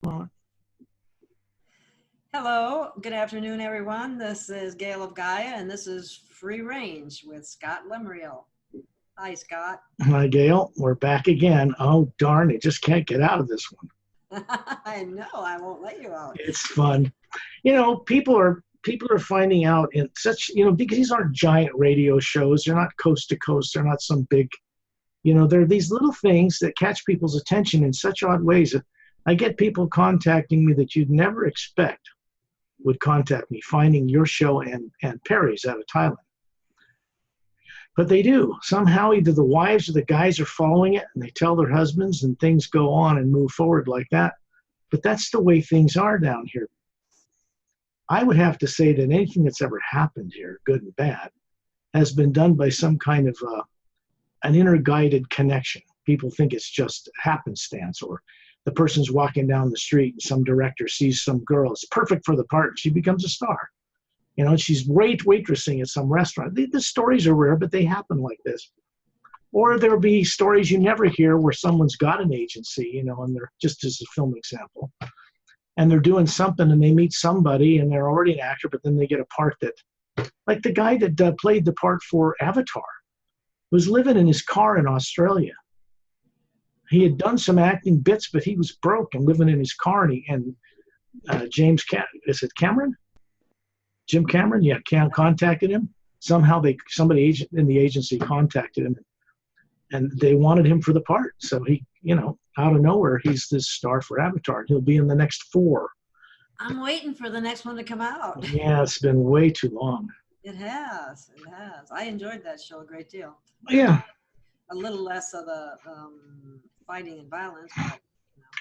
Well, Hello, good afternoon, everyone. This is Gail of Gaia, and this is Free Range with Scott Lemriel. Hi, Scott. hi, Gail. We're back again. Oh, darn, it just can't get out of this one. I know I won't let you out. It's fun. People are finding out in such, because these aren't giant radio shows. They're not coast to coast. They're not some big, they're these little things that catch people's attention in such odd ways that I get people contacting me that you'd never expect would contact me, finding your show and Perry's out of Thailand. But they do. Somehow either the wives or the guys are following it and they tell their husbands and things go on and move forward like that. But that's the way things are down here. I would have to say that anything that's ever happened here, good and bad, has been done by some kind of an inner guided connection. People think it's just happenstance, or the person's walking down the street and some director sees some girl. It's perfect for the part. And she becomes a star. She's waitressing at some restaurant. The stories are rare, but they happen like this. Or there'll be stories you never hear where someone's got an agency, and they're just as a film example. And they're doing something and they meet somebody and they're already an actor, but then they get a part that, like the guy that played the part for Avatar, was living in his car in Australia. He had done some acting bits, but he was broke and living in his car. And is it Cameron? Jim Cameron, yeah, contacted him. Somehow somebody in the agency contacted him, and they wanted him for the part. So he, out of nowhere, he's this star for Avatar. He'll be in the next 4. I'm waiting for the next one to come out. Yeah, it's been way too long. It has. I enjoyed that show a great deal. Yeah. A little less of the fighting and violence. But,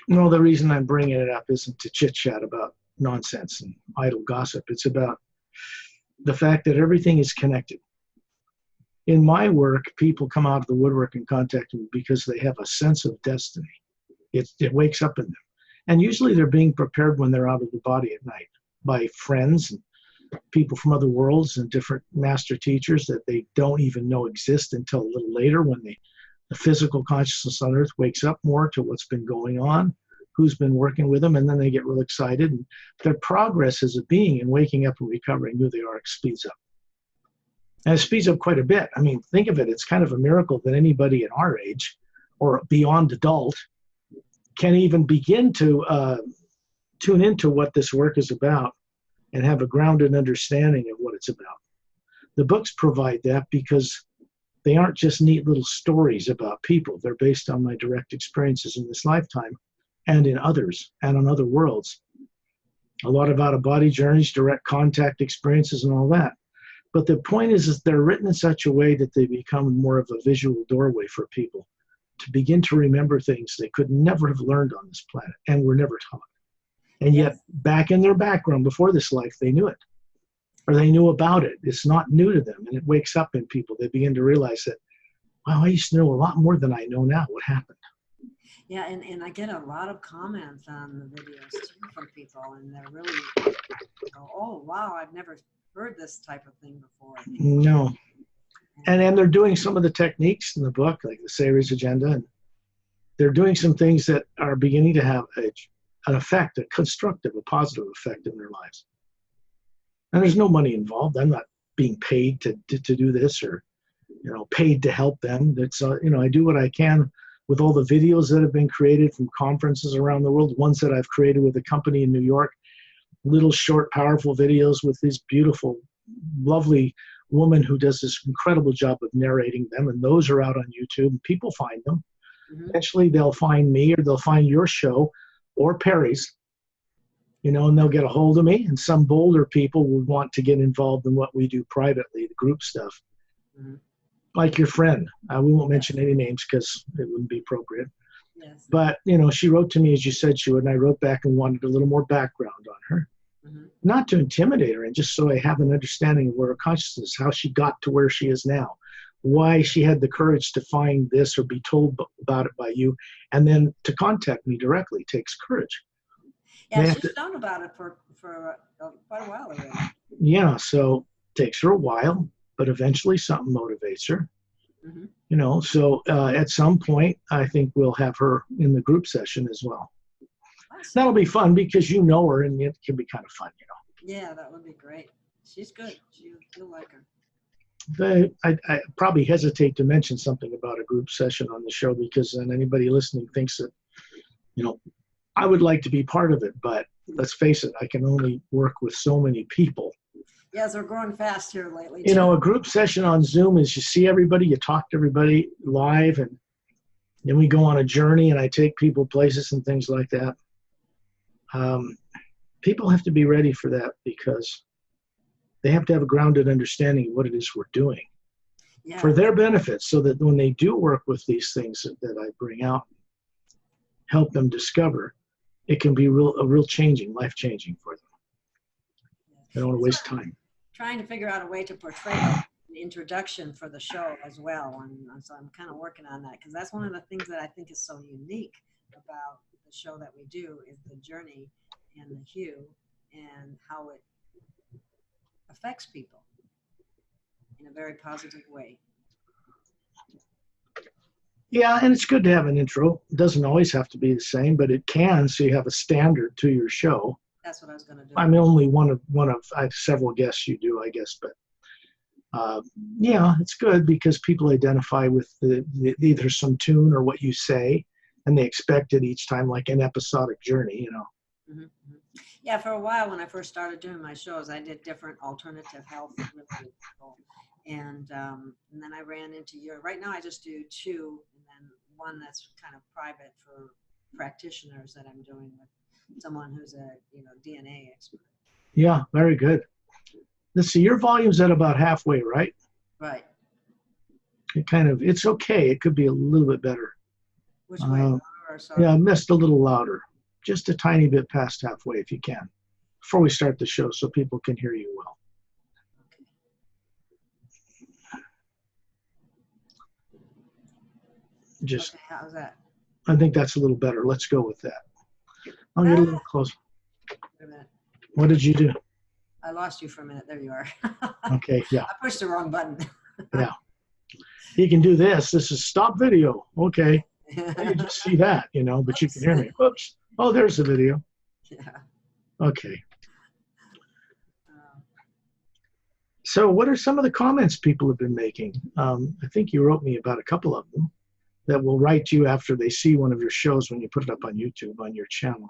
No, the reason I'm bringing it up isn't to chit-chat about nonsense and idle gossip. It's about the fact that everything is connected. In my work, people come out of the woodwork and contact me because they have a sense of destiny. It wakes up in them. And usually they're being prepared when they're out of the body at night by friends and people from other worlds and different master teachers that they don't even know exist until a little later when the physical consciousness on Earth wakes up more to what's been going on, who's been working with them, and then they get real excited. And their progress as a being and waking up and recovering who they are speeds up. And it speeds up quite a bit. I mean, think of it. It's kind of a miracle that anybody at our age or beyond adult can even begin to tune into what this work is about and have a grounded understanding of what it's about. The books provide that because they aren't just neat little stories about people. They're based on my direct experiences in this lifetime and in others and on other worlds. A lot of out-of-body journeys, direct contact experiences, and all that. But the point is they're written in such a way that they become more of a visual doorway for people to begin to remember things they could never have learned on this planet and were never taught. And yet, back in their background before this life, they knew it, or they knew about it. It's not new to them, and it wakes up in people. They begin to realize that, wow, I used to know a lot more than I know now. What happened? Yeah, and I get a lot of comments on the videos too from people, and they're really go, oh, wow, I've never heard this type of thing before. No. And they're doing some of the techniques in the book, like the Sayers Agenda, and they're doing some things that are beginning to have an effect, a constructive, a positive effect in their lives. And there's no money involved. I'm not being paid to do this or, paid to help them. That's, I do what I can with all the videos that have been created from conferences around the world, ones that I've created with a company in New York, little short, powerful videos with this beautiful, lovely woman who does this incredible job of narrating them. And those are out on YouTube and people find them. Mm-hmm. Eventually they'll find me or they'll find your show or Perry's, and they'll get a hold of me, and some bolder people would want to get involved in what we do privately, the group stuff. Mm-hmm. Like your friend. We won't mention any names because it wouldn't be appropriate. Yes. But, she wrote to me as you said she would, and I wrote back and wanted a little more background on her. Mm-hmm. Not to intimidate her, and just so I have an understanding of where her consciousness, how she got to where she is now, why she had the courage to find this or be told about it by you, and then to contact me directly takes courage. Yeah, she's known about it for quite a while already. Yeah, so it takes her a while, but eventually something motivates her. Mm-hmm. So at some point, I think we'll have her in the group session as well. That'll be fun because you know her and it can be kind of fun, you know. Yeah, that would be great. She's good. You'll like her. I probably hesitate to mention something about a group session on the show because then anybody listening thinks that, you know, I would like to be part of it, but let's face it, I can only work with so many people. Yes, we're growing fast here lately. You know, a group session on Zoom is you see everybody, you talk to everybody live, and then we go on a journey and I take people places and things like that. People have to be ready for that because they have to have a grounded understanding of what it is we're doing for their benefit, so that when they do work with these things that I bring out, help them discover, it can be a real changing, life-changing for them. I don't want to waste time. Trying to figure out a way to portray an introduction for the show as well. And so I'm kind of working on that because that's one of the things that I think is so unique about the show that we do is the journey and the hue and how it affects people in a very positive way. Yeah, and it's good to have an intro. It doesn't always have to be the same, but it can, so you have a standard to your show. That's what I was going to do. I'm only one of I have several guests you do, I guess, but yeah, it's good because people identify with the either some tune or what you say, and they expect it each time, like an episodic journey, you know. Mm-hmm, mm-hmm. Yeah, for a while when I first started doing my shows, I did different alternative health related people, and then I ran into your. Right now, I just do two, and then one that's kind of private for practitioners that I'm doing with someone who's a DNA expert. Yeah, very good. Let's see, your volume's at about halfway, right? Right. It's okay. It could be a little bit better. Which way? Yeah, I missed a little louder. Just a tiny bit past halfway if you can, before we start the show so people can hear you well. Okay, how's that? I think that's a little better. Let's go with that. I'll get a little closer. Wait a minute. What did you do? I lost you for a minute. There you are. Okay, yeah. I pushed the wrong button. Yeah. You can do this. This is stop video. Okay. You just see that, but you can hear me. Whoops. Oh, there's the video. Yeah. Okay. So what are some of the comments people have been making? I think you wrote me about a couple of them that will write to you after they see one of your shows when you put it up on YouTube, on your channel.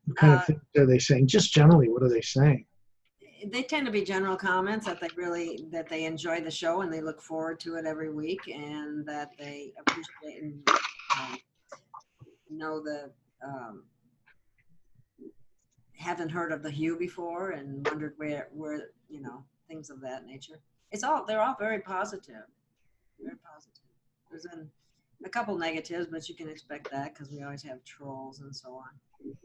What kind of things are they saying? Just generally, what are they saying? They tend to be general comments that they enjoy the show and they look forward to it every week, and that they appreciate and know the haven't heard of the hue before and wondered where things of that nature. They're all very positive. Very positive. There's been a couple negatives, but you can expect that because we always have trolls and so on.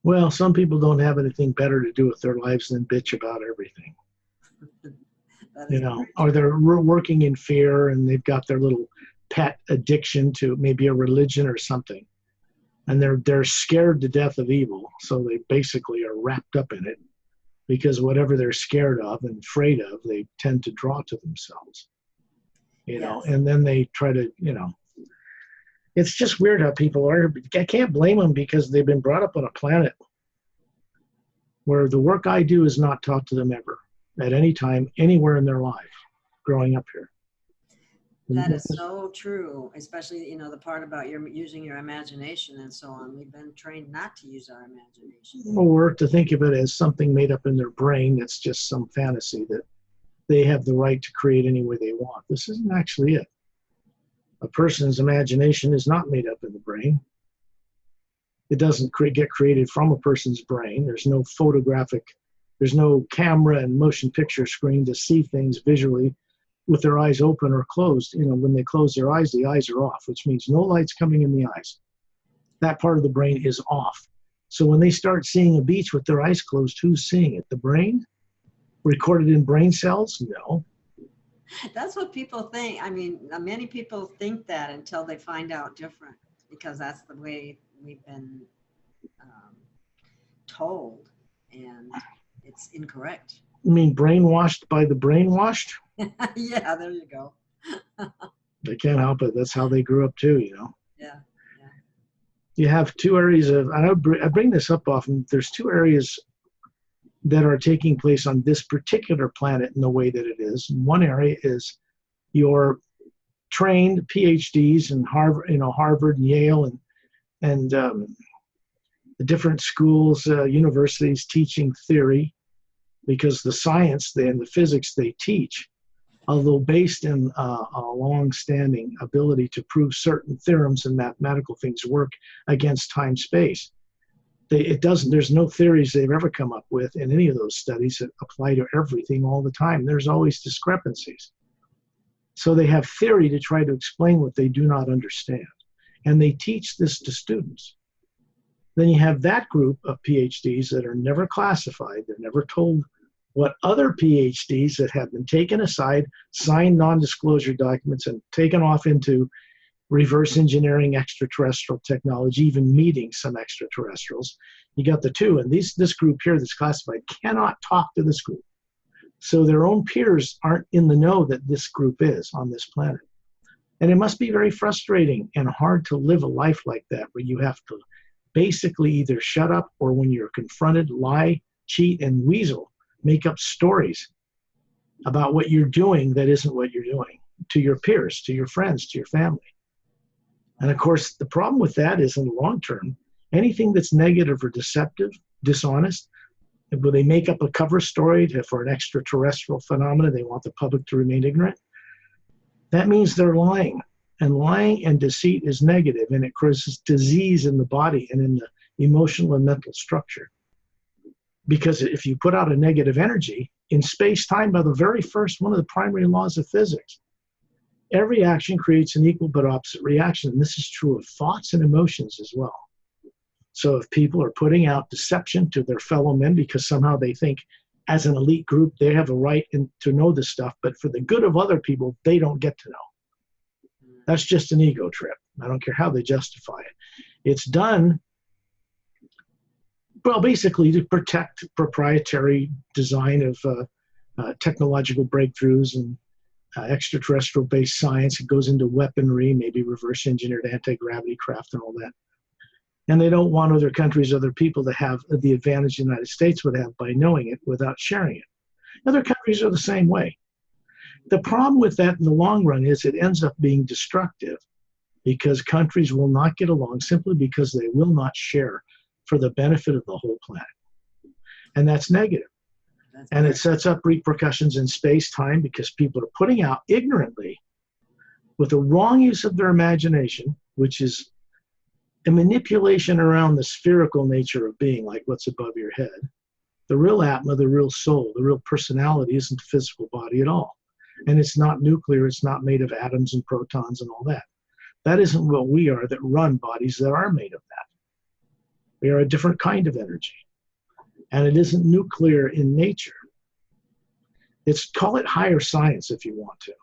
Well, some people don't have anything better to do with their lives than bitch about everything. Or they're working in fear and they've got their little pet addiction to maybe a religion or something. And they're scared to death of evil. So they basically are wrapped up in it because whatever they're scared of and afraid of, they tend to draw to themselves. Yes. And then they try to, it's just weird how people are. I can't blame them because they've been brought up on a planet where the work I do is not taught to them ever, at any time, anywhere in their life, growing up here. That is so true, especially, the part about using your imagination and so on. We've been trained not to use our imagination. Or to think of it as something made up in their brain that's just some fantasy that they have the right to create any way they want. This isn't actually it. A person's imagination is not made up in the brain. It doesn't get created from a person's brain. There's no there's no camera and motion picture screen to see things visually with their eyes open or closed. When they close their eyes, the eyes are off, which means no light's coming in the eyes. That part of the brain is off. So when they start seeing a beach with their eyes closed, who's seeing it? The brain? Recorded in brain cells? No. That's what people think. I mean, many people think that until they find out different, because that's the way we've been told, and it's incorrect. You mean brainwashed by the brainwashed? Yeah, there you go. They can't help it. That's how they grew up too, Yeah. You have two areas of, and I bring this up often, there's two areas that are taking place on this particular planet in the way that it is. One area is your trained PhDs in Harvard, Harvard and Yale and the different schools, universities teaching theory, because the science and the physics they teach, although based in a long-standing ability to prove certain theorems and mathematical things work against time-space, there's no theories they've ever come up with in any of those studies that apply to everything all the time. There's always discrepancies. So they have theory to try to explain what they do not understand. And they teach this to students. Then you have that group of PhDs that are never classified. They're never told what other PhDs that have been taken aside, signed non-disclosure documents, and taken off into reverse engineering extraterrestrial technology, even meeting some extraterrestrials. You got the two, and this group here that's classified cannot talk to this group. So their own peers aren't in the know that this group is on this planet. And it must be very frustrating and hard to live a life like that, where you have to basically either shut up or, when you're confronted, lie, cheat, and weasel, make up stories about what you're doing that isn't what you're doing, to your peers, to your friends, to your family. And of course, the problem with that is, in the long term, anything that's negative or deceptive, dishonest, where they make up a cover story for an extraterrestrial phenomenon, they want the public to remain ignorant, that means they're lying. And lying and deceit is negative, and it causes disease in the body and in the emotional and mental structure. Because if you put out a negative energy, in space-time, by the very first one of the primary laws of physics, every action creates an equal but opposite reaction. And this is true of thoughts and emotions as well. So if people are putting out deception to their fellow men because somehow they think as an elite group they have a right to know this stuff, but for the good of other people, they don't get to know. That's just an ego trip. I don't care how they justify it. It's done, well, basically to protect proprietary design of technological breakthroughs and extraterrestrial-based science. It goes into weaponry, maybe reverse-engineered anti-gravity craft and all that. And they don't want other countries, other people to have the advantage the United States would have by knowing it without sharing it. Other countries are the same way. The problem with that in the long run is it ends up being destructive, because countries will not get along simply because they will not share for the benefit of the whole planet. And that's negative. And it sets up repercussions in space-time, because people are putting out ignorantly, with a wrong use of their imagination, which is a manipulation around the spherical nature of being, like what's above your head. The real Atma, the real soul, the real personality isn't the physical body at all. And it's not nuclear, it's not made of atoms and protons and all that. That isn't what we are that run bodies that are made of that. We are a different kind of energy. And it isn't nuclear in nature. Call it higher science if you want to.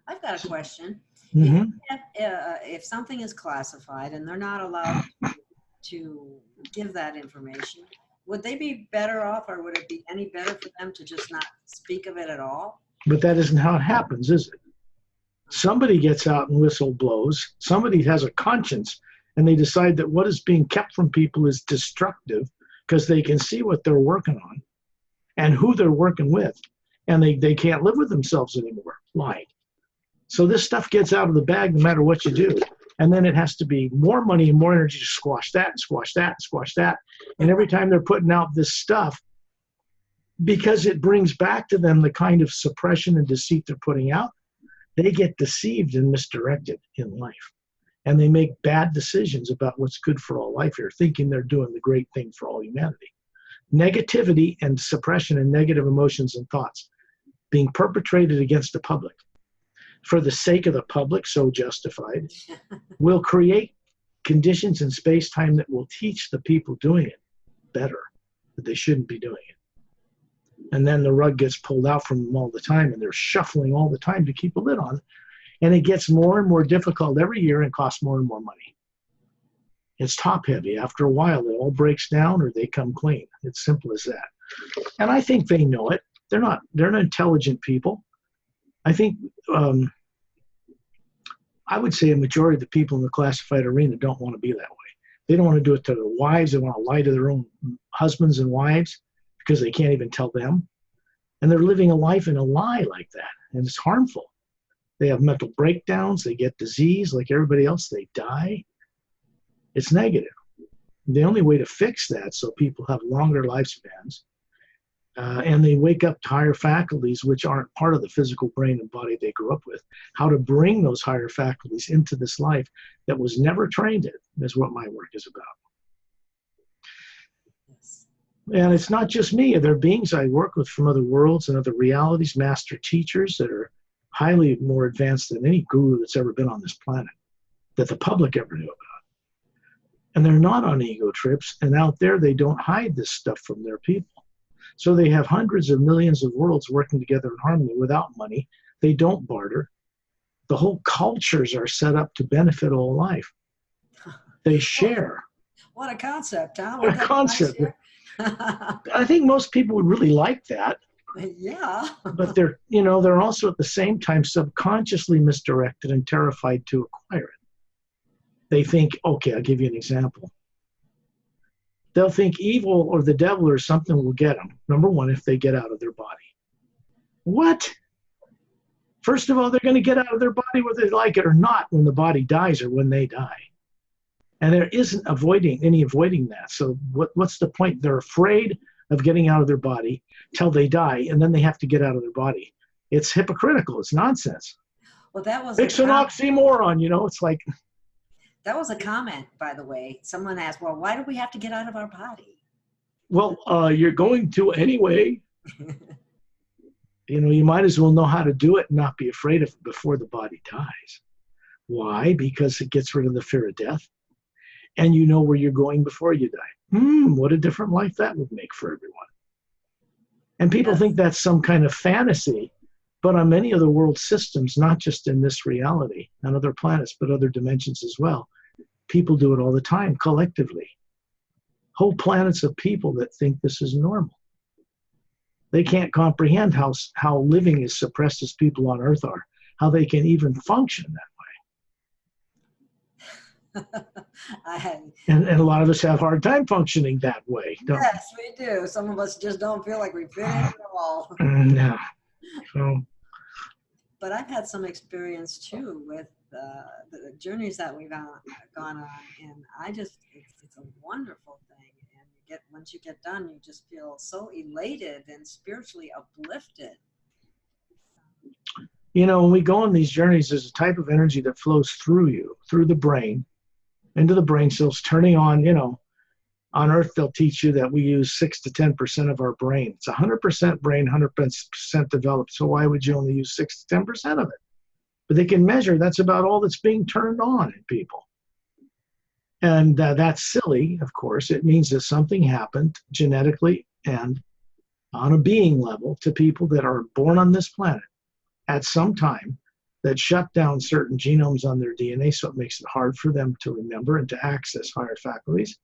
I've got a question. Mm-hmm. If something is classified and they're not allowed to give that information, would they be better off, or would it be any better for them to just not speak of it at all? But that isn't how it happens, is it? Somebody gets out and whistle blows. Somebody has a conscience, and they decide that what is being kept from people is destructive, because they can see what they're working on and who they're working with, and they can't live with themselves anymore, lying. So this stuff gets out of the bag no matter what you do. And then it has to be more money and more energy to squash that and squash that and squash that. And every time they're putting out this stuff, because it brings back to them the kind of suppression and deceit they're putting out, they get deceived and misdirected in life. And they make bad decisions about what's good for all life here, thinking they're doing the great thing for all humanity. Negativity and suppression and negative emotions and thoughts being perpetrated against the public, for the sake of the public, so justified, will create conditions in space-time that will teach the people doing it better, that they shouldn't be doing it. And then the rug gets pulled out from them all the time, and they're shuffling all the time to keep a lid on. And it gets more and more difficult every year and costs more and more money. It's top-heavy. After a while, it all breaks down or they come clean. It's simple as that. And I think they know it. They're not intelligent people. I think I would say a majority of the people in the classified arena don't want to be that way. They don't want to do it to their wives. They want to lie to their own husbands and wives because they can't even tell them. And they're living a life in a lie like that. And it's harmful. They have mental breakdowns. They get disease like everybody else. They die. It's negative. The only way to fix that so people have longer lifespans and they wake up to higher faculties, which aren't part of the physical brain and body they grew up with, how to bring those higher faculties into this life that was never trained in is what my work is about. Yes. And it's not just me. There are beings I work with from other worlds and other realities, master teachers that are highly more advanced than any guru that's ever been on this planet, that the public ever knew about. And they're not on ego trips, and out there they don't hide this stuff from their people. So they have hundreds of millions of worlds working together in harmony without money. They don't barter. The whole cultures are set up to benefit all life. They share. What a concept, huh? What a concept. I think most people would really like that. Yeah. But they're also at the same time subconsciously misdirected and terrified to acquire it. They think, okay, I'll give you an example. They'll think evil or the devil or something will get them. Number one, if they get out of their body. What? First of all, they're going to get out of their body whether they like it or not when the body dies or when they die. And there isn't any avoiding that. So what's the point? They're afraid of getting out of their body till they die, and then they have to get out of their body. It's hypocritical. It's nonsense. Well, it's an oxymoron, It's like... That was a comment, by the way. Someone asked, well, why do we have to get out of our body? Well, you're going to anyway. You might as well know how to do it and not be afraid of it before the body dies. Why? Because it gets rid of the fear of death. And you know where you're going before you die. What a different life that would make for everyone. And people think that's some kind of fantasy. But on many other world systems, not just in this reality, on other planets, but other dimensions as well, people do it all the time, collectively. Whole planets of people that think this is normal. They can't comprehend how living is suppressed as people on Earth are, how they can even function that way. And a lot of us have a hard time functioning that way. Yes, we do. Some of us just don't feel like we fit in at all. No. So, but I've had some experience too with the journeys that we've gone on, and it's a wonderful thing. And once you get done, you just feel so elated and spiritually uplifted. When we go on these journeys, there's a type of energy that flows through you, through the brain, into the brain cells, turning on, on Earth, they'll teach you that we use 6 to 10% of our brain. It's 100% brain, 100% developed. So why would you only use 6 to 10% of it? But they can measure that's about all that's being turned on in people. And that's silly, of course. It means that something happened genetically and on a being level to people that are born on this planet at some time that shut down certain genomes on their DNA, so it makes it hard for them to remember and to access higher faculties.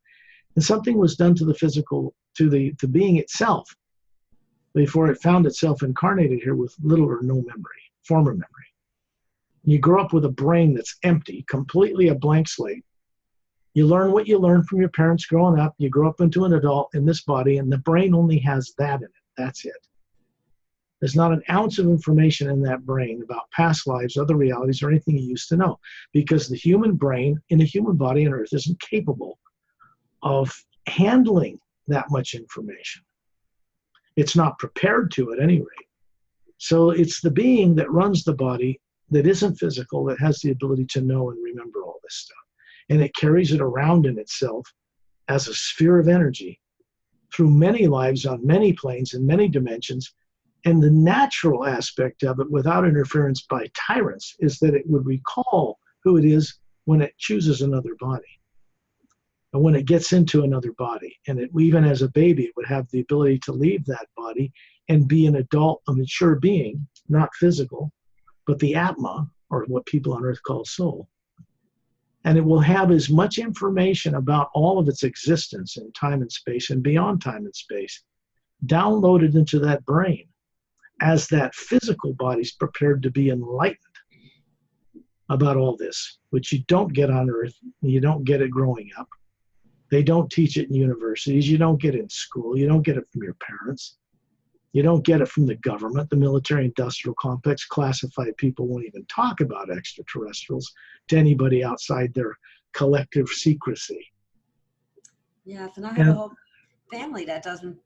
And something was done to the physical, to the being itself, before it found itself incarnated here with little or no memory, former memory. You grow up with a brain that's empty, completely a blank slate. You learn what you learn from your parents growing up. You grow up into an adult in this body, and the brain only has that in it. That's it. There's not an ounce of information in that brain about past lives, other realities, or anything you used to know, because the human brain in a human body on Earth isn't capable of handling that much information. It's not prepared to at any rate. So it's the being that runs the body that isn't physical that has the ability to know and remember all this stuff. And it carries it around in itself as a sphere of energy through many lives on many planes in many dimensions. And the natural aspect of it, without interference by tyrants, is that it would recall who it is when it chooses another body. And when it gets into another body, and even as a baby, it would have the ability to leave that body and be an adult, a mature being, not physical, but the Atma, or what people on Earth call soul. And it will have as much information about all of its existence in time and space and beyond time and space downloaded into that brain as that physical body's prepared to be enlightened. about all this, which you don't get on Earth. You don't get it growing up. They don't teach it in universities. You don't get it in school. You don't get it from your parents. You don't get it from the government. The military-industrial complex, classified people won't even talk about extraterrestrials to anybody outside their collective secrecy. Yeah, and I have a whole family that doesn't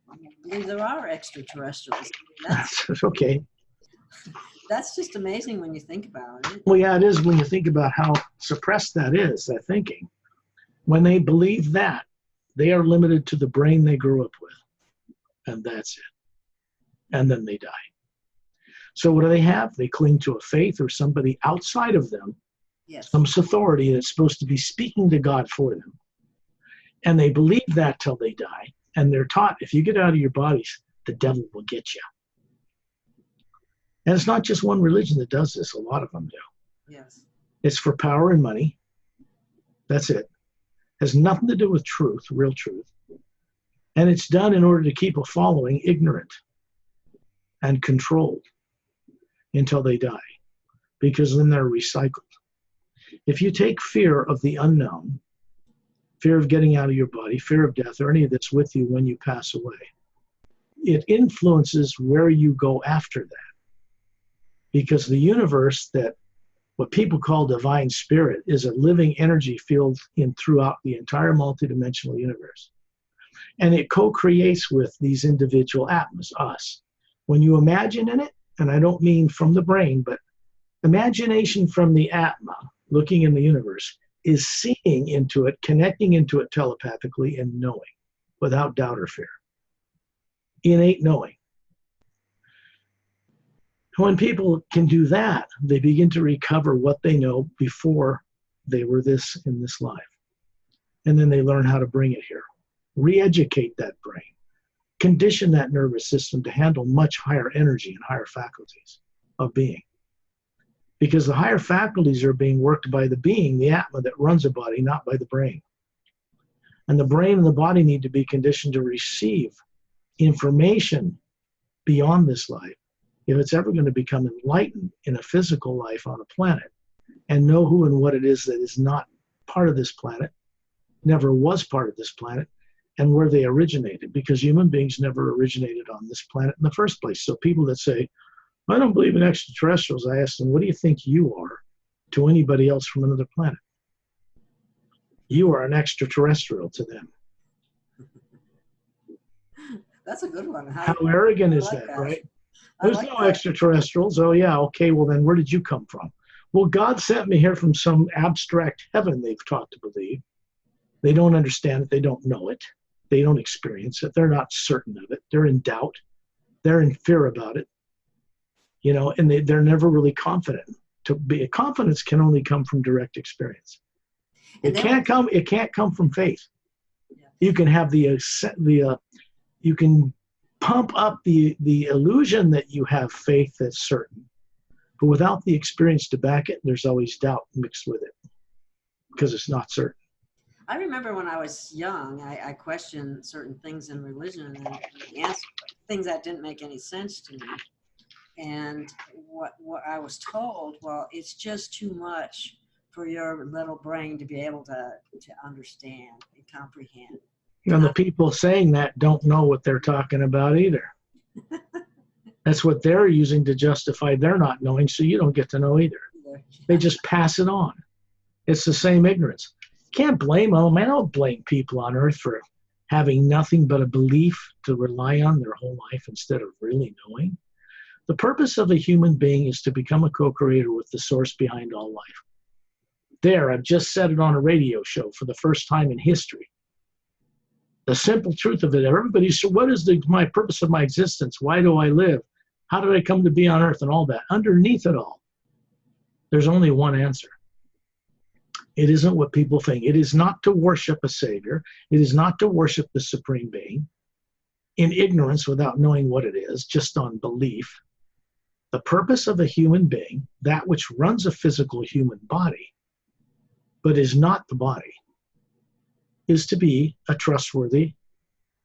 believe there are extraterrestrials. That's okay. That's just amazing when you think about it. Well, yeah, it is when you think about how suppressed that is, that thinking. When they believe that, they are limited to the brain they grew up with. And that's it. And then they die. So what do they have? They cling to a faith or somebody outside of them, yes, some authority that's supposed to be speaking to God for them. And they believe that till they die. And they're taught, if you get out of your bodies, the devil will get you. And it's not just one religion that does this. A lot of them do. yes. It's for power and money. That's it. Has nothing to do with truth, real truth. And it's done in order to keep a following ignorant and controlled until they die, because then they're recycled. If you take fear of the unknown, fear of getting out of your body, fear of death, or any of this with you when you pass away, it influences where you go after that. Because the universe, that what people call divine spirit, is a living energy field throughout the entire multidimensional universe. And it co-creates with these individual Atmas, us. When you imagine in it, and I don't mean from the brain, but imagination from the Atma, looking in the universe, is seeing into it, connecting into it telepathically, and knowing without doubt or fear. Innate knowing. When people can do that, they begin to recover what they know before they were this in this life. And then they learn how to bring it here. Re-educate that brain. Condition that nervous system to handle much higher energy and higher faculties of being. Because the higher faculties are being worked by the being, the Atma that runs a body, not by the brain. And the brain and the body need to be conditioned to receive information beyond this life, if it's ever going to become enlightened in a physical life on a planet, and know who and what it is that is not part of this planet, never was part of this planet, and where they originated, because human beings never originated on this planet in the first place. So people that say, I don't believe in extraterrestrials, I ask them, what do you think you are to anybody else from another planet? You are an extraterrestrial to them. That's a good one. How arrogant is like that, right? There's no extraterrestrials. Oh yeah, okay, well then where did you come from? Well, God sent me here from some abstract heaven they've taught to believe. They don't understand it, they don't know it, they don't experience it, they're not certain of it, they're in doubt, they're in fear about it, you know, and they're never really confident. Confidence can only come from direct experience. It can't come from faith. Yeah. You can have you can pump up the illusion that you have faith that's certain, but without the experience to back it, there's always doubt mixed with it because it's not certain. I remember when I was young, I questioned certain things in religion and answered things that didn't make any sense to me. And what I was told, well, it's just too much for your little brain to be able to understand and comprehend. And the people saying that don't know what they're talking about either. That's what they're using to justify their not knowing, so you don't get to know either. They just pass it on. It's the same ignorance. Can't blame them. I don't blame people on Earth for having nothing but a belief to rely on their whole life instead of really knowing. The purpose of a human being is to become a co-creator with the source behind all life. There, I've just said it on a radio show for the first time in history. The simple truth of it, everybody said, what is my purpose of my existence? Why do I live? How did I come to be on Earth and all that? Underneath it all, there's only one answer. It isn't what people think. It is not to worship a savior. It is not to worship the supreme being in ignorance without knowing what it is, just on belief. The purpose of a human being, that which runs a physical human body, but is not the body, is to be a trustworthy,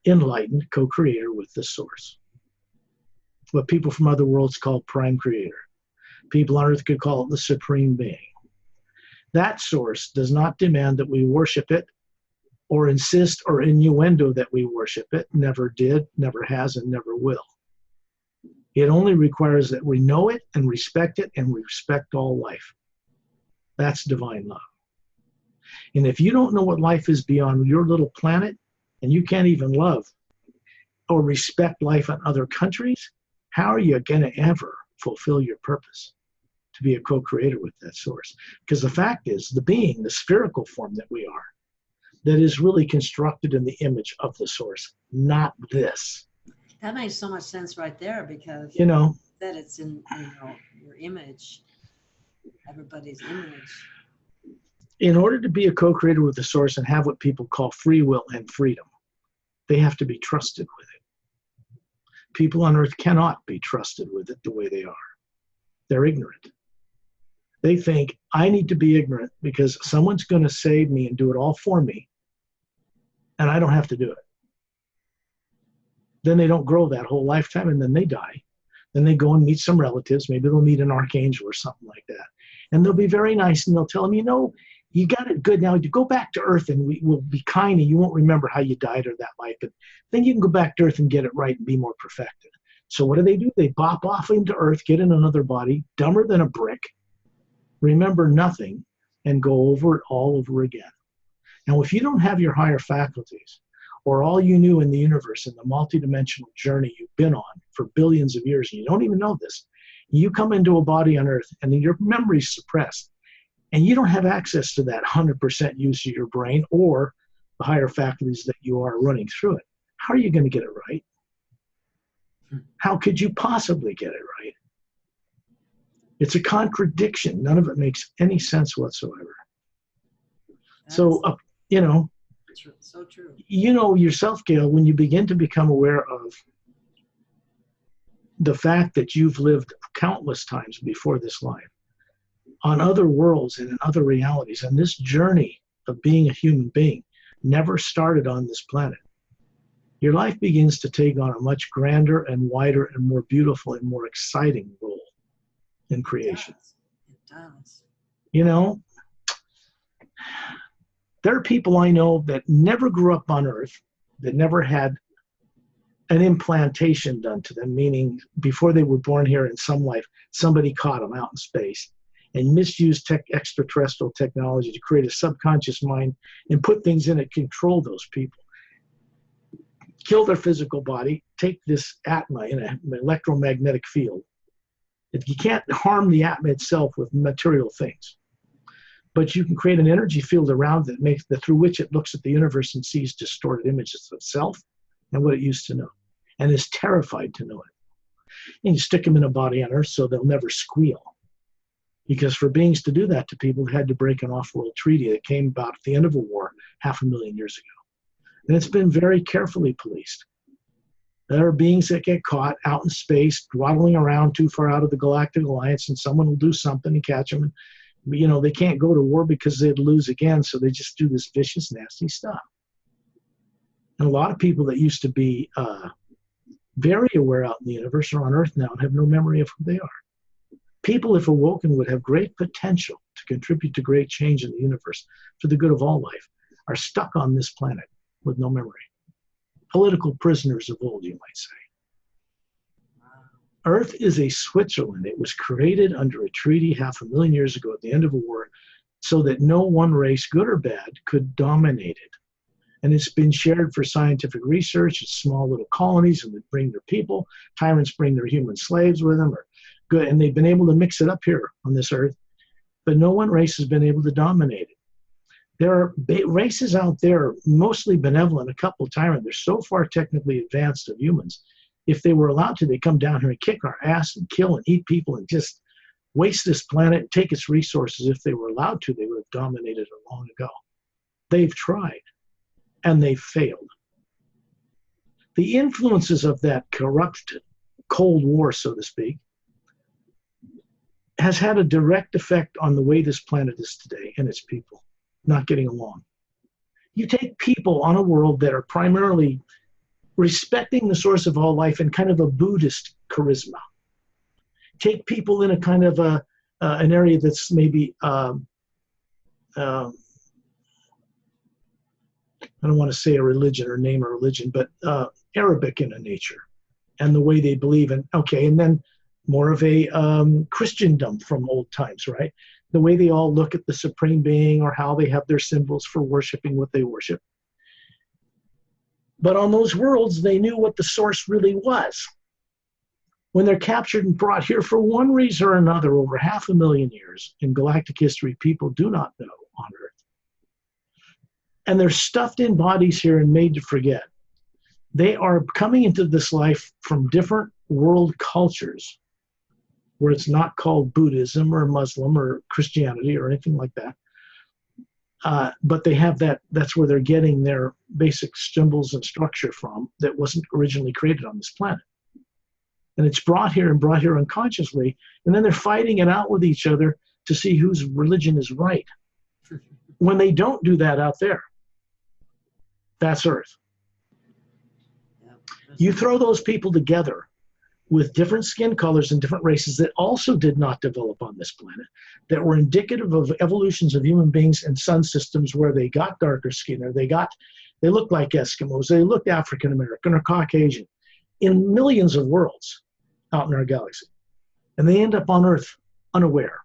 enlightened co-creator with the source. What people from other worlds call prime creator. People on Earth could call it the supreme being. That source does not demand that we worship it or insist or innuendo that we worship it. Never did, never has, and never will. It only requires that we know it and respect it, and we respect all life. That's divine love. And if you don't know what life is beyond your little planet, and you can't even love or respect life in other countries, how are you going to ever fulfill your purpose to be a co-creator with that source? Because the fact is, the being, the spherical form that we are, that is really constructed in the image of the source, not this. That makes so much sense right there, because that it's in your image, everybody's image. In order to be a co-creator with the source and have what people call free will and freedom, they have to be trusted with it. People on earth cannot be trusted with it the way they are. They're ignorant. They think, I need to be ignorant because someone's going to save me and do it all for me, and I don't have to do it. Then they don't grow that whole lifetime, and then they die. Then they go and meet some relatives. Maybe they'll meet an archangel or something like that. And they'll be very nice, and they'll tell them, you got it good now. You go back to Earth, and we will be kind, and you won't remember how you died or that life. But then you can go back to Earth and get it right and be more perfected. So what do? They bop off into Earth, get in another body, dumber than a brick, remember nothing, and go over it all over again. Now, if you don't have your higher faculties, or all you knew in the universe and the multidimensional journey you've been on for billions of years, and you don't even know this, you come into a body on Earth, and then your memory's suppressed. And you don't have access to that 100% use of your brain or the higher faculties that you are running through it. How are you going to get it right? How could you possibly get it right? It's a contradiction. None of it makes any sense whatsoever. So, so true. You know yourself, Gail, when you begin to become aware of the fact that you've lived countless times before this life, on other worlds and in other realities, and this journey of being a human being never started on this planet. Your life begins to take on a much grander and wider and more beautiful and more exciting role in creation. It does. There are people I know that never grew up on Earth, that never had an implantation done to them, meaning before they were born here in some life, somebody caught them out in space and misused extraterrestrial technology to create a subconscious mind and put things in it, control those people. Kill their physical body, take this Atma in an electromagnetic field. You can't harm the Atma itself with material things, but you can create an energy field around it through which it looks at the universe and sees distorted images of itself and what it used to know, and is terrified to know it. And you stick them in a body on Earth so they'll never squeal. Because for beings to do that to people, they had to break an off-world treaty that came about at the end of a war 500,000 years ago. And it's been very carefully policed. There are beings that get caught out in space, dwaddling around too far out of the Galactic Alliance, and someone will do something and catch them. And, they can't go to war because they'd lose again, so they just do this vicious, nasty stuff. And a lot of people that used to be very aware out in the universe are on Earth now and have no memory of who they are. People, if awoken, would have great potential to contribute to great change in the universe for the good of all life, are stuck on this planet with no memory. Political prisoners of old, you might say. Earth is a Switzerland. It was created under a treaty 500,000 years ago at the end of a war so that no one race, good or bad, could dominate it. And it's been shared for scientific research. It's small little colonies, and they bring their people. Tyrants bring their human slaves with them, good, and they've been able to mix it up here on this Earth, but no one race has been able to dominate it. There are races out there, mostly benevolent, a couple of tyrants. They're so far technically advanced of humans. If they were allowed to, they'd come down here and kick our ass and kill and eat people and just waste this planet, take its resources. If they were allowed to, they would have dominated it long ago. They've tried, and they've failed. The influences of that corrupt Cold War, so to speak, has had a direct effect on the way this planet is today and its people not getting along. You take people on a world that are primarily respecting the source of all life and kind of a Buddhist charisma. Take people in a kind of an area that's maybe I don't want to say a religion or name a religion, but Arabic in a nature, and the way they believe in, okay, and then more of a Christendom from old times, right? The way they all look at the supreme being or how they have their symbols for worshiping what they worship. But on those worlds, they knew what the source really was. When they're captured and brought here for one reason or another over 500,000 years in galactic history, people do not know on Earth. And they're stuffed in bodies here and made to forget. They are coming into this life from different world cultures where it's not called Buddhism or Muslim or Christianity or anything like that. But they have that's where they're getting their basic symbols and structure from that wasn't originally created on this planet. And it's brought here unconsciously, and then they're fighting it out with each other to see whose religion is right. When they don't do that out there, that's Earth. You throw those people together with different skin colors and different races that also did not develop on this planet, that were indicative of evolutions of human beings and sun systems where they got darker skin, or they looked like Eskimos, they looked African American or Caucasian, in millions of worlds out in our galaxy. And they end up on Earth unaware.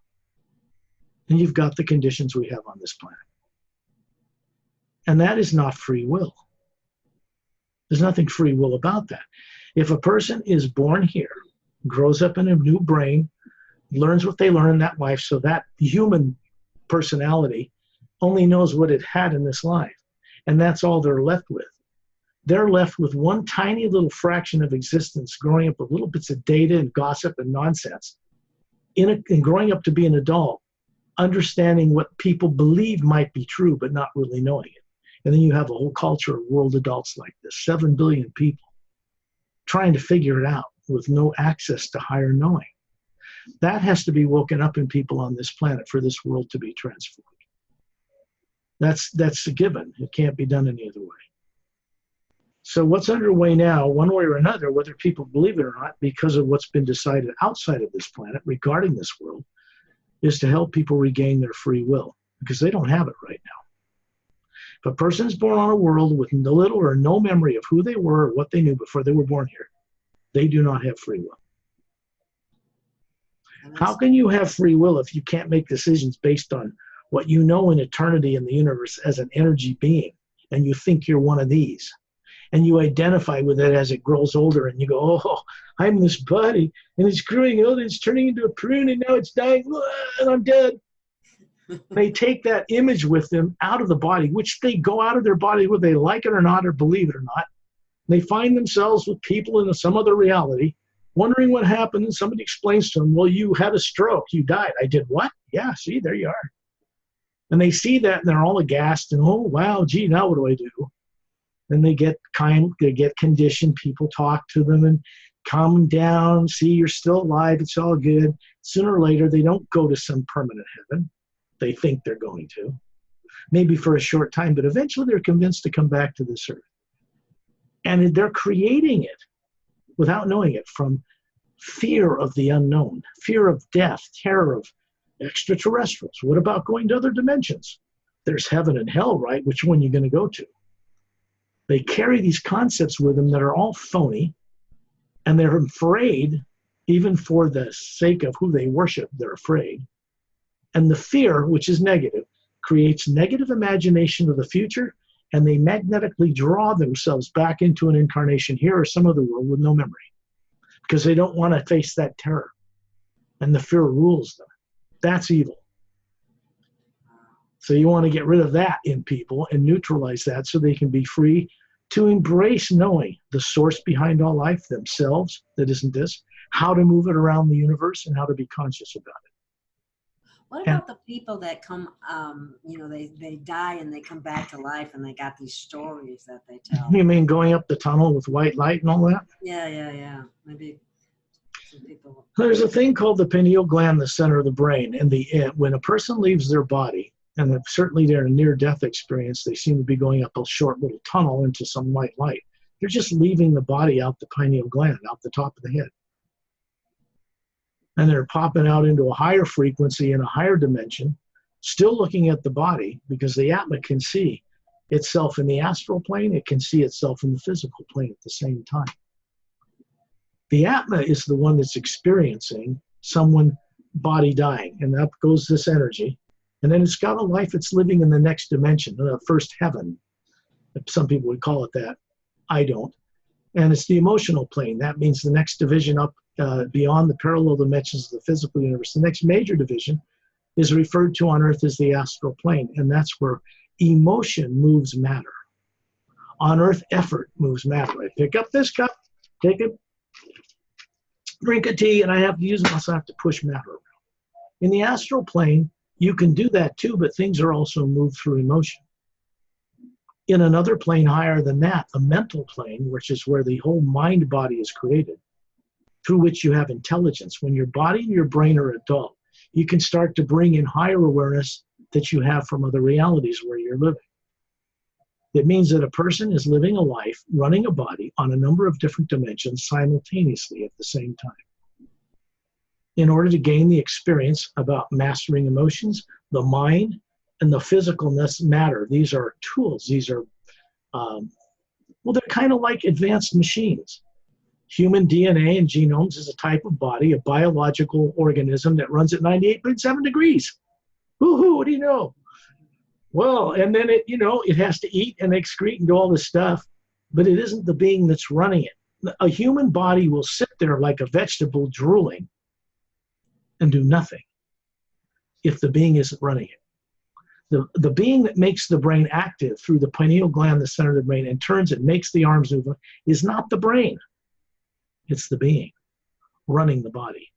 And you've got the conditions we have on this planet. And that is not free will. There's nothing free will about that. If a person is born here, grows up in a new brain, learns what they learn in that life, so that human personality only knows what it had in this life, and that's all they're left with. They're left with one tiny little fraction of existence, growing up with little bits of data and gossip and nonsense, and growing up to be an adult, understanding what people believe might be true, but not really knowing it. And then you have a whole culture of world adults like this, 7 billion people, trying to figure it out with no access to higher knowing. That has to be woken up in people on this planet for this world to be transformed. That's a given. It can't be done any other way. So what's underway now, one way or another, whether people believe it or not, because of what's been decided outside of this planet regarding this world, is to help people regain their free will, because they don't have it right now. If a person is born on a world with little or no memory of who they were or what they knew before they were born here, they do not have free will. How can you have free will if you can't make decisions based on what you know in eternity in the universe as an energy being, and you think you're one of these? And you identify with it as it grows older, and you go, oh, I'm this body, and it's growing old, and it's turning into a prune, and now it's dying, and I'm dead. They take that image with them out of the body, which they go out of their body whether they like it or not or believe it or not. They find themselves with people in some other reality, wondering what happened, and somebody explains to them, well, you had a stroke, you died. I did what? Yeah, see, there you are. And they see that, and they're all aghast, and oh, wow, gee, now what do I do? Then they get conditioned. People talk to them and calm down. See, you're still alive. It's all good. Sooner or later, they don't go to some permanent heaven. They think they're going to. Maybe for a short time, but eventually they're convinced to come back to this earth. And they're creating it without knowing it from fear of the unknown, fear of death, terror of extraterrestrials. What about going to other dimensions? There's heaven and hell, right? Which one are you going to go to? They carry these concepts with them that are all phony, and they're afraid, even for the sake of who they worship, they're afraid. And the fear, which is negative, creates negative imagination of the future, and they magnetically draw themselves back into an incarnation here or some other world with no memory, because they don't want to face that terror, and the fear rules them. That's evil. So you want to get rid of that in people and neutralize that so they can be free to embrace knowing the source behind all life, themselves, that isn't this, how to move it around the universe, and how to be conscious about it. What about the people that come, they die and they come back to life and they got these stories that they tell? You mean going up the tunnel with white light and all that? Yeah. Maybe some people. There's a thing called the pineal gland, the center of the brain. And when a person leaves their body, and certainly they're in a near-death experience, they seem to be going up a short little tunnel into some white light. They're just leaving the body out the pineal gland, out the top of the head. And they're popping out into a higher frequency in a higher dimension, still looking at the body, because the Atma can see itself in the astral plane, it can see itself in the physical plane at the same time. The Atma is the one that's experiencing someone body dying, and up goes this energy, and then it's got a life it's living in the next dimension, the first heaven. Some people would call it that. I don't. And it's the emotional plane. That means the next division up beyond the parallel dimensions of the physical universe. The next major division is referred to on Earth as the astral plane, and that's where emotion moves matter. On Earth, effort moves matter. I pick up this cup, take a drink of tea, and I have to use it, so I have to push matter around. In the astral plane, you can do that too, but things are also moved through emotion. In another plane higher than that, the mental plane, which is where the whole mind body is created, through which you have intelligence. When your body and your brain are adult, you can start to bring in higher awareness that you have from other realities where you're living. It means that a person is living a life, running a body on a number of different dimensions simultaneously at the same time. In order to gain the experience about mastering emotions, the mind, and the physicalness matter. These are tools. These are, well, they're kind of like advanced machines. Human DNA and genomes is a type of body, a biological organism that runs at 98.7 degrees. Woohoo, what do you know? Well, and then it has to eat and excrete and do all this stuff, but it isn't the being that's running it. A human body will sit there like a vegetable drooling and do nothing if the being isn't running it. The being that makes the brain active through the pineal gland, the center of the brain, and turns it, makes the arms move, is not the brain. It's the being running the body.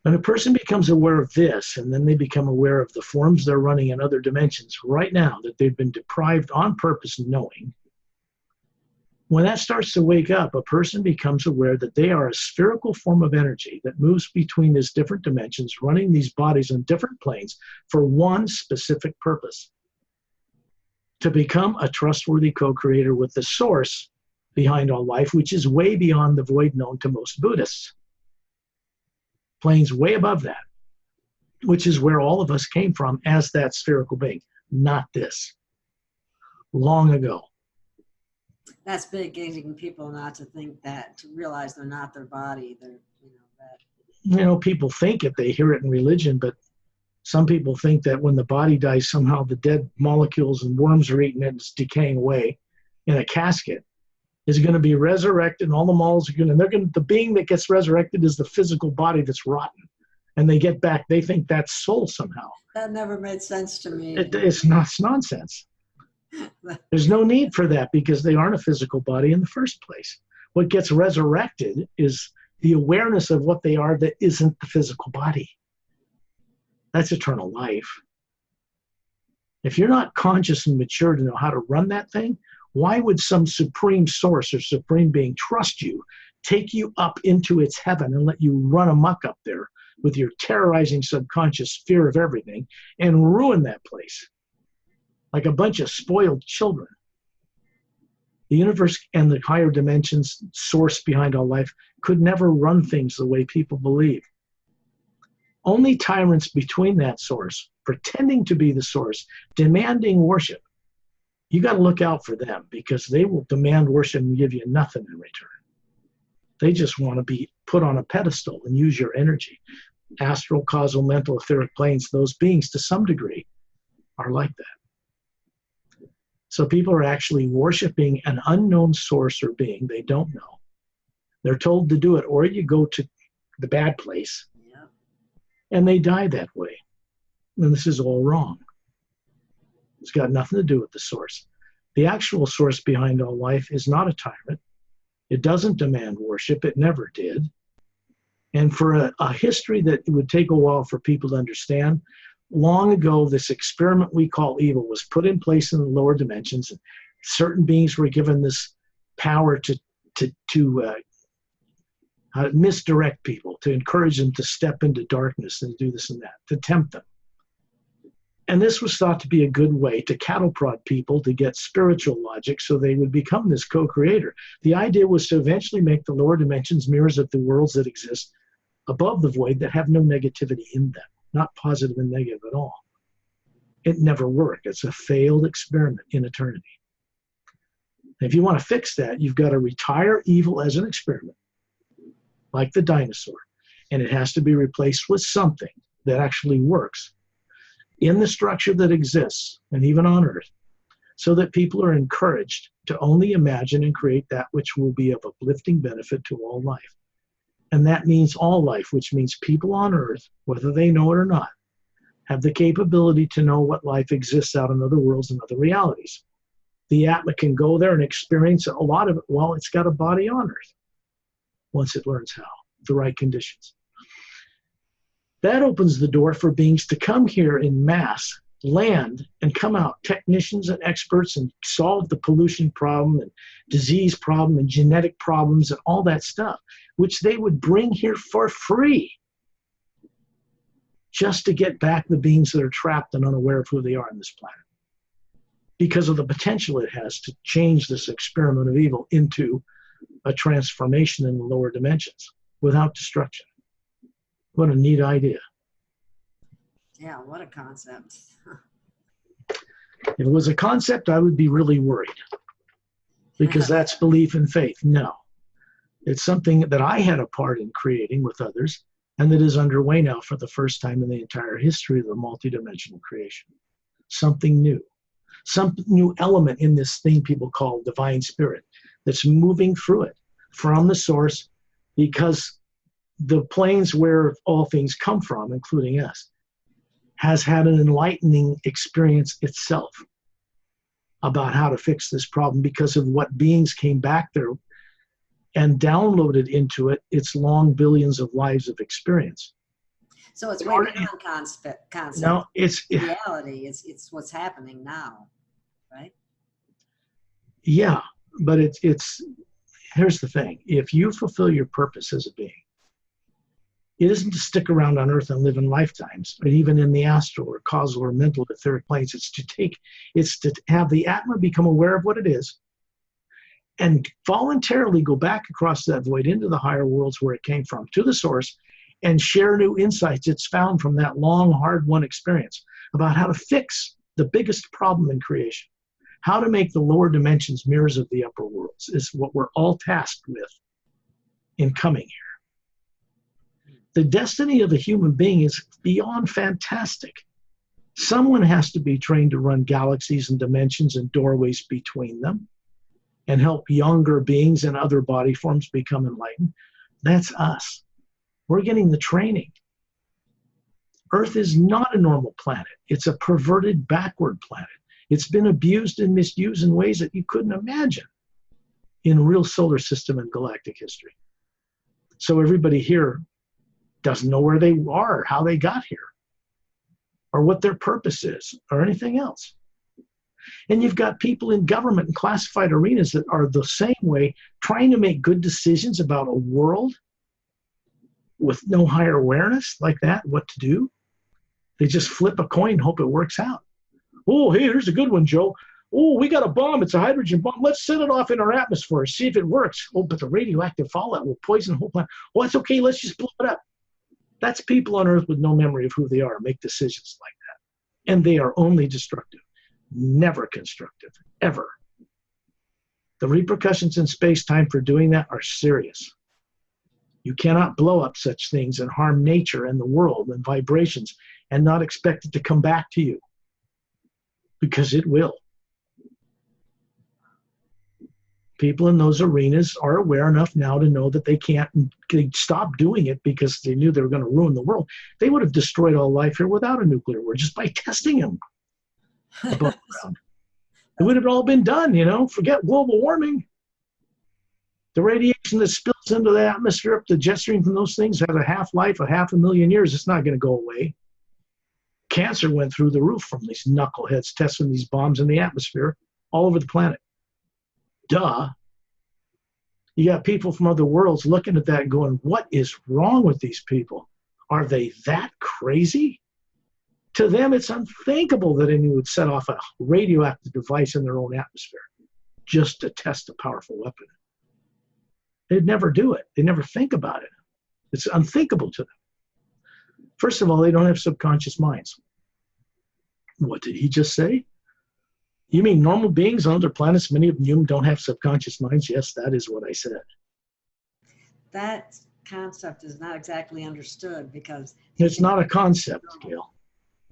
When a person becomes aware of this, and then they become aware of the forms they're running in other dimensions right now that they've been deprived on purpose of knowing, when that starts to wake up, a person becomes aware that they are a spherical form of energy that moves between these different dimensions, running these bodies on different planes for one specific purpose: to become a trustworthy co-creator with the source behind all life, which is way beyond the void known to most Buddhists. Planes way above that, which is where all of us came from as that spherical being, not this. Long ago. That's big, getting people not to think that, to realize they're not their body. They're, that. People think it, they hear it in religion, but some people think that when the body dies, somehow the dead molecules and worms are eating it and it's decaying away in a casket, is going to be resurrected, and all the moles are the being that gets resurrected is the physical body that's rotten. And they get back, they think that's soul somehow. That never made sense to me. It's nonsense. There's no need for that because they aren't a physical body in the first place. What gets resurrected is the awareness of what they are that isn't the physical body. That's eternal life. If you're not conscious and mature to know how to run that thing, why would some supreme source or supreme being trust you, take you up into its heaven and let you run amok up there with your terrorizing subconscious fear of everything and ruin that place like a bunch of spoiled children? The universe and the higher dimensions, source behind all life, could never run things the way people believe. Only tyrants between that source, pretending to be the source, demanding worship. You got to look out for them because they will demand worship and give you nothing in return. They just want to be put on a pedestal and use your energy. Astral, causal, mental, etheric planes, those beings to some degree are like that. So people are actually worshiping an unknown source or being they don't know. They're told to do it, or you go to the bad place. Yeah. And they die that way. And this is all wrong. It's got nothing to do with the source. The actual source behind all life is not a tyrant. It doesn't demand worship. It never did. And for a history that it would take a while for people to understand, long ago, this experiment we call evil was put in place in the lower dimensions. And certain beings were given this power to misdirect people, to encourage them to step into darkness and do this and that, to tempt them. And this was thought to be a good way to cattle prod people to get spiritual logic so they would become this co-creator. The idea was to eventually make the lower dimensions mirrors of the worlds that exist above the void that have no negativity in them. not positive and negative at all. It never worked. It's a failed experiment in eternity. If you want to fix that, you've got to retire evil as an experiment, like the dinosaur, and it has to be replaced with something that actually works in the structure that exists, and even on Earth, so that people are encouraged to only imagine and create that which will be of uplifting benefit to all life. And that means all life, which means people on Earth, whether they know it or not, have the capability to know what life exists out in other worlds and other realities. The Atma can go there and experience a lot of it while it's got a body on Earth, once it learns how, the right conditions. That opens the door for beings to come here in mass, land, and come out, technicians and experts, and solve the pollution problem and disease problem and genetic problems and all that stuff, which they would bring here for free, just to get back the beings that are trapped and unaware of who they are on this planet, because of the potential it has to change this experiment of evil into a transformation in the lower dimensions without destruction. What a neat idea. Yeah, what a concept. If it was a concept, I would be really worried, because that's belief and faith. No, it's something that I had a part in creating with others, and that is underway now for the first time in the entire history of the multidimensional creation. Something new, some new element in this thing people call divine spirit that's moving through it from the source, because the planes where all things come from, including us, has had an enlightening experience itself about how to fix this problem, because of what beings came back there and downloaded into it its long billions of lives of experience. So it's way beyond concept. No, it's reality. It's what's happening now, right? Yeah, but it's here's the thing. If you fulfill your purpose as a being, it isn't to stick around on Earth and live in lifetimes, but even in the astral or causal or mental etheric planes. It's to have the Atma become aware of what it is and voluntarily go back across that void into the higher worlds where it came from, to the source, and share new insights it's found from that long, hard-won experience about how to fix the biggest problem in creation. How to make the lower dimensions mirrors of the upper worlds is what we're all tasked with in coming here. The destiny of a human being is beyond fantastic. Someone has to be trained to run galaxies and dimensions and doorways between them and help younger beings and other body forms become enlightened. That's us. We're getting the training. Earth is not a normal planet. It's a perverted, backward planet. It's been abused and misused in ways that you couldn't imagine in real solar system and galactic history. So everybody here doesn't know where they are, how they got here, or what their purpose is, or anything else. And you've got people in government and classified arenas that are the same way, trying to make good decisions about a world with no higher awareness like that, what to do. They just flip a coin and hope it works out. Oh, hey, here's a good one, Joe. Oh, we got a bomb. It's a hydrogen bomb. Let's set it off in our atmosphere, see if it works. Oh, but the radioactive fallout will poison the whole planet. Oh, it's okay. Let's just blow it up. That's people on Earth with no memory of who they are make decisions like that. And they are only destructive, never constructive, ever. The repercussions in space-time for doing that are serious. You cannot blow up such things and harm nature and the world and vibrations and not expect it to come back to you, because it will. People in those arenas are aware enough now to know that they can't stop doing it because they knew they were going to ruin the world. They would have destroyed all life here without a nuclear war, just by testing them above ground. It would have all been done, you know. Forget global warming. The radiation that spills into the atmosphere up the jet stream from those things has a half-life of 500,000 years. It's not going to go away. Cancer went through the roof from these knuckleheads testing these bombs in the atmosphere all over the planet. Duh. You got people from other worlds looking at that and going, what is wrong with these people? Are they that crazy? To them, it's unthinkable that anyone would set off a radioactive device in their own atmosphere just to test a powerful weapon. They'd never do it. They never think about it. It's unthinkable to them. First of all, they don't have subconscious minds. What did he just say? You mean normal beings on other planets, many of them don't have subconscious minds? Yes, that is what I said. That concept is not exactly understood because... It's not a concept, Gail.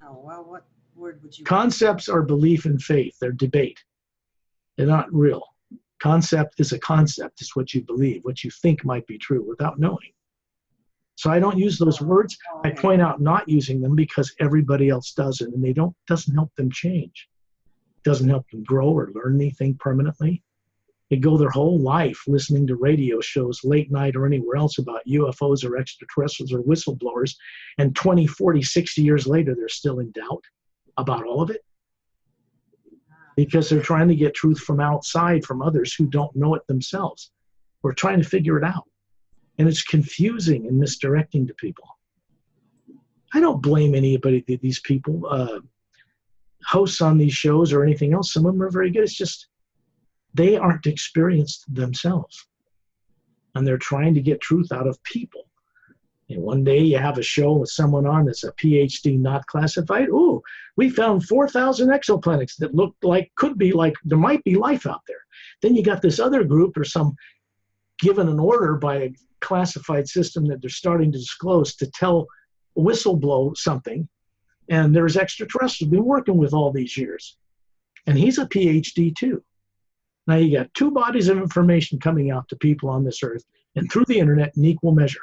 Oh, well, what word would you... Concepts are belief and faith. They're debate. They're not real. Concept is a concept. It's what you believe, what you think might be true without knowing. So I don't use those words. I point out not using them because everybody else does it, and doesn't help them change. Doesn't help them grow or learn anything permanently. They go their whole life listening to radio shows late night or anywhere else about UFOs or extraterrestrials or whistleblowers, and 20, 40, 60 years later, they're still in doubt about all of it because they're trying to get truth from outside, from others who don't know it themselves. We're trying to figure it out. And it's confusing and misdirecting to people. I don't blame anybody, these people, hosts on these shows or anything else. Some of them are very good. It's just they aren't experienced themselves. And they're trying to get truth out of people. And one day you have a show with someone on that's a PhD not classified. Oh, we found 4,000 exoplanets that looked like, could be like, there might be life out there. Then you got this other group or some given an order by a classified system that they're starting to disclose to whistleblow something. And there's extraterrestrials been working with all these years. And he's a PhD too. Now you got two bodies of information coming out to people on this earth and through the internet in equal measure.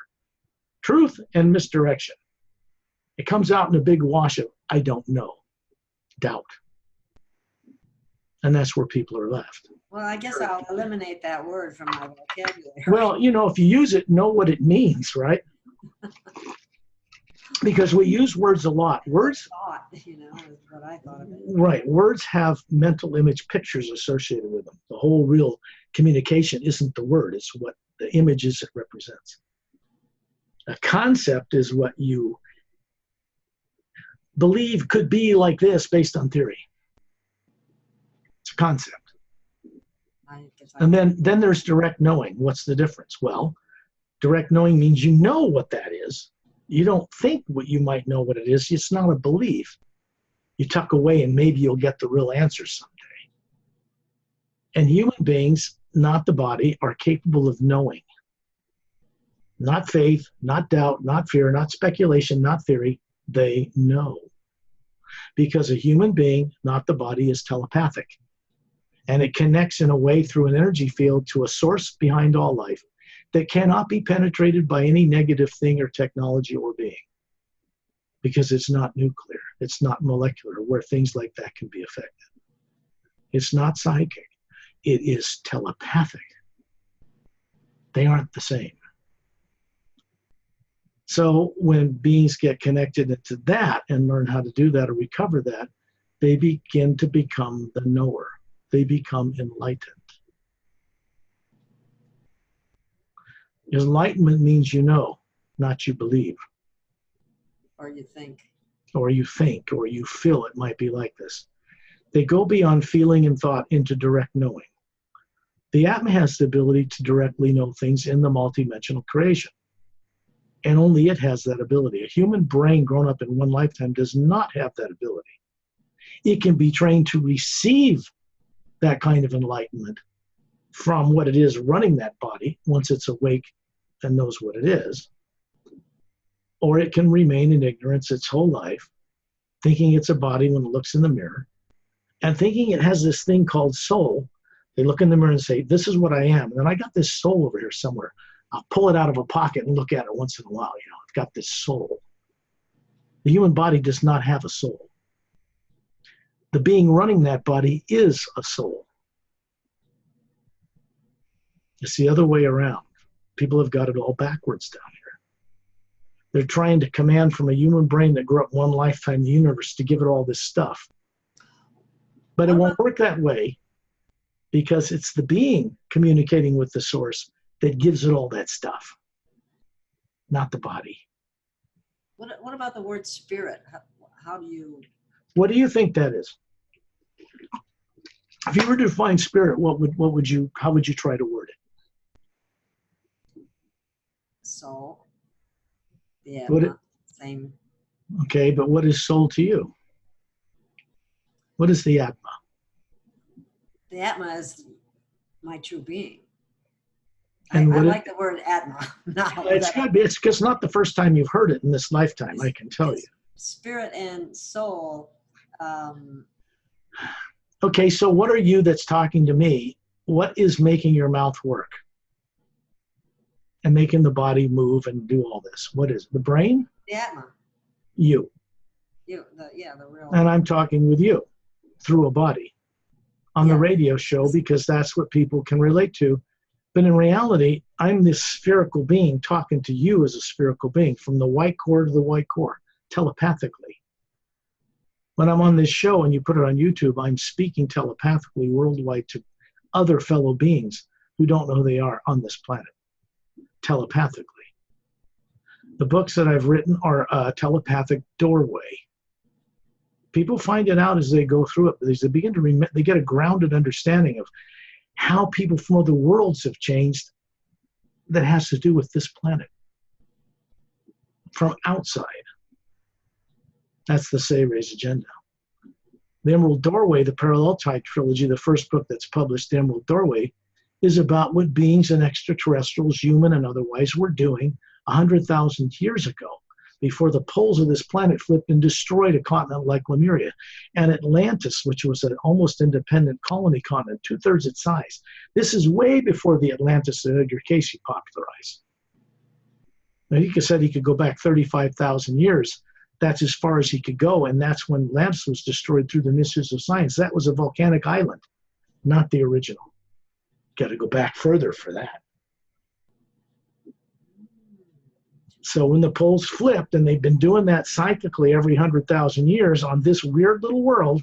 Truth and misdirection. It comes out in a big wash of, I don't know, doubt. And that's where people are left. Well, I guess I'll eliminate that word from my vocabulary. Well, if you use it, know what it means, right? Because we use words a lot. Words, thought, is what I thought of it. Right. Words have mental image pictures associated with them. The whole real communication isn't the word. It's what the image is it represents. A concept is what you believe could be like this based on theory. It's a concept. And then there's direct knowing. What's the difference? Well, direct knowing means you know what that is. You don't think what you might know what it is. It's not a belief. You tuck away and maybe you'll get the real answer someday. And human beings, not the body, are capable of knowing. Not faith, not doubt, not fear, not speculation, not theory. They know. Because a human being, not the body, is telepathic. And it connects in a way through an energy field to a source behind all life that cannot be penetrated by any negative thing or technology or being. Because it's not nuclear. It's not molecular, where things like that can be affected. It's not psychic. It is telepathic. They aren't the same. So when beings get connected into that and learn how to do that or recover that, they begin to become the knower. They become enlightened. Enlightenment means you know, not you believe. Or you think. Or you think, or you feel it might be like this. They go beyond feeling and thought into direct knowing. The Atma has the ability to directly know things in the multidimensional creation. And only it has that ability. A human brain grown up in one lifetime does not have that ability. It can be trained to receive that kind of enlightenment from what it is running that body once it's awake and knows what it is. Or it can remain in ignorance its whole life, thinking it's a body when it looks in the mirror, and thinking it has this thing called soul. They look in the mirror and say, this is what I am. And then I got this soul over here somewhere. I'll pull it out of a pocket and look at it once in a while. I've got this soul. The human body does not have a soul. The being running that body is a soul. It's the other way around. People have got it all backwards down here. They're trying to command from a human brain that grew up one lifetime in the universe to give it all this stuff. But it won't work that way because it's the being communicating with the source that gives it all that stuff, not the body. What about the word spirit? How do you... What do you think that is? If you were to define spirit, how would you try to word it? Soul. Yeah, same. Okay, but what is soul to you? What is the Atma? The Atma is my true being. And I like the word Atma. It's good. It's because not the first time you've heard it in this lifetime, I can tell you. Spirit and soul. Okay, so what are you that's talking to me? What is making your mouth work? And making the body move and do all this? What is it? The brain? The Atma. You. The real. And I'm talking with you through a body on the radio show because that's what people can relate to. But in reality, I'm this spherical being talking to you as a spherical being from the white core to the white core, telepathically. When I'm on this show and you put it on YouTube, I'm speaking telepathically worldwide to other fellow beings who don't know who they are on this planet, telepathically. The books that I've written are a telepathic doorway. People find it out as they go through it, but as they begin to they get a grounded understanding of how people from other worlds have changed that has to do with this planet from outside. That's the Sayre's agenda. The Emerald Doorway, the Parallel Tide Trilogy, the first book that's published, The Emerald Doorway, is about what beings and extraterrestrials, human and otherwise, were doing 100,000 years ago before the poles of this planet flipped and destroyed a continent like Lemuria. And Atlantis, which was an almost independent colony continent, 2/3 its size. This is way before the Atlantis that Edgar Cayce popularized. Now, he said he could go back 35,000 years. That's as far as he could go, and that's when Atlantis was destroyed through the mysteries of science. That was a volcanic island, not the original. Got to go back further for that. So when the poles flipped, and they've been doing that cyclically every 100,000 years on this weird little world,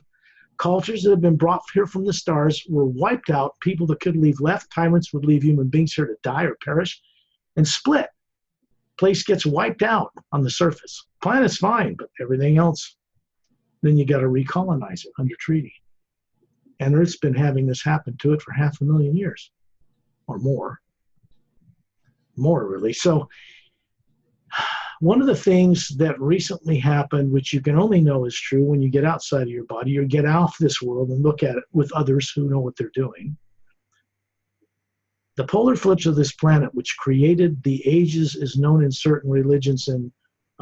cultures that have been brought here from the stars were wiped out. People that could leave left, tyrants would leave human beings here to die or perish, and split. Place gets wiped out on the surface. Planet's fine, but everything else, then you got to recolonize it under treaty. And Earth's been having this happen to it for 500,000 years or more. More, really. So one of the things that recently happened, which you can only know is true when you get outside of your body, you get off this world and look at it with others who know what they're doing. The polar flips of this planet, which created the ages, is known in certain religions and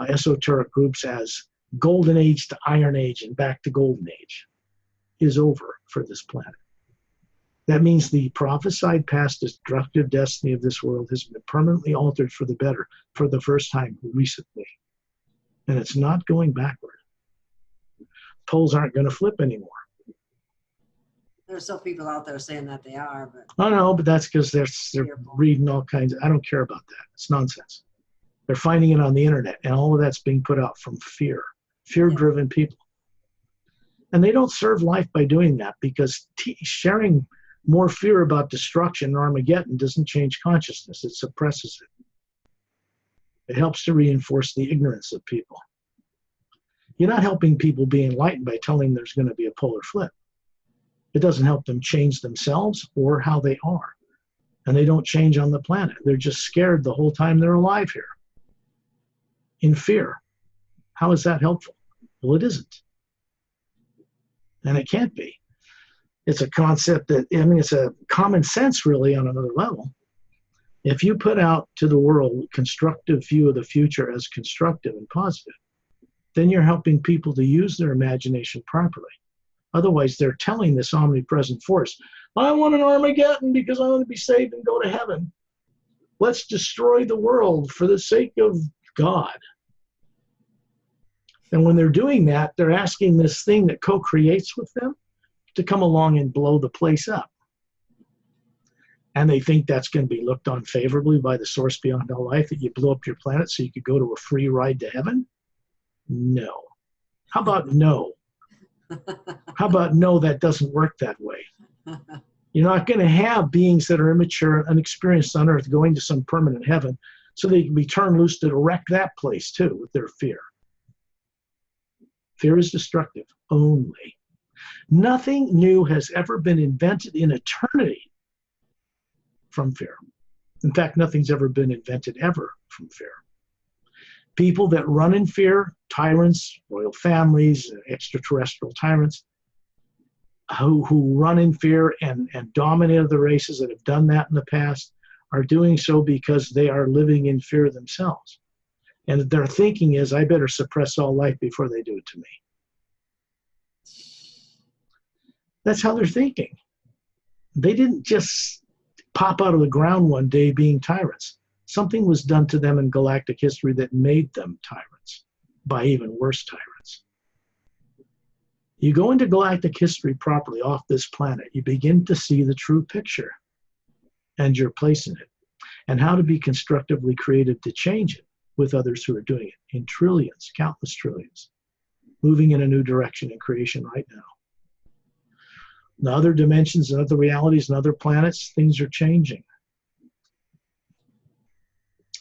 esoteric groups as Golden Age to Iron Age and back to Golden Age, is over for this planet. That means the prophesied past destructive destiny of this world has been permanently altered for the better for the first time recently. And it's not going backward. Poles aren't going to flip anymore. There's still people out there saying that they are, but Oh no, but that's because they're reading all kinds of, I don't care about that. It's nonsense. They're finding it on the internet, and all of that's being put out from fear-driven people. And they don't serve life by doing that, because sharing more fear about destruction and Armageddon doesn't change consciousness. It suppresses it. It helps to reinforce the ignorance of people. You're not helping people be enlightened by telling them there's going to be a polar flip. It doesn't help them change themselves or how they are. And they don't change on the planet. They're just scared the whole time they're alive here. In fear. How is that helpful? Well, it isn't. And it can't be. It's a concept that, I mean, it's a common sense really on another level. If you put out to the world a constructive view of the future as constructive and positive, then you're helping people to use their imagination properly. Otherwise, they're telling this omnipresent force, I want an Armageddon because I want to be saved and go to heaven. Let's destroy the world for the sake of God. And when they're doing that, they're asking this thing that co-creates with them to come along and blow the place up. And they think that's going to be looked on favorably by the source beyond all life, that you blow up your planet so you could go to a free ride to heaven? No. How about no? How about no, that doesn't work that way? You're not going to have beings that are immature and unexperienced on earth going to some permanent heaven so they can be turned loose to wreck that place too with their fear. Fear is destructive only. Nothing new has ever been invented in eternity from fear. In fact, nothing's ever been invented ever from fear. People that run in fear, tyrants, royal families, extraterrestrial tyrants, who run in fear and dominate other races that have done that in the past, are doing so because they are living in fear themselves. And their thinking is, I better suppress all life before they do it to me. That's how they're thinking. They didn't just pop out of the ground one day being tyrants. Something was done to them in galactic history that made them tyrants, by even worse tyrants. You go into galactic history properly off this planet, you begin to see the true picture and your place in it, and how to be constructively creative to change it with others who are doing it in trillions, countless trillions, moving in a new direction in creation right now. In other dimensions and other realities and other planets, things are changing.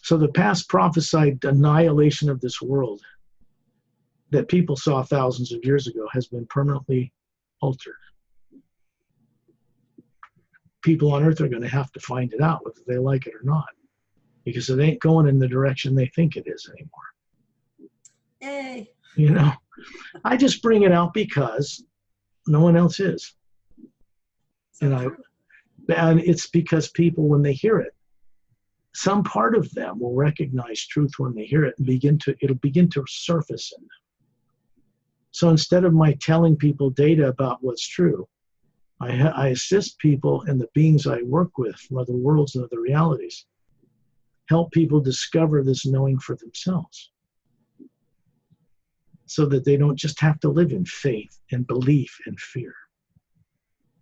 So the past prophesied annihilation of this world that people saw thousands of years ago has been permanently altered. People on Earth are going to have to find it out whether they like it or not, because it ain't going in the direction they think it is anymore. Yay. You know, I just bring it out because no one else is. And it's because people, when they hear it, some part of them will recognize truth when they hear it and it'll begin to surface in them. So instead of my telling people data about what's true, I assist people and the beings I work with from other worlds and other realities, help people discover this knowing for themselves, so that they don't just have to live in faith and belief and fear.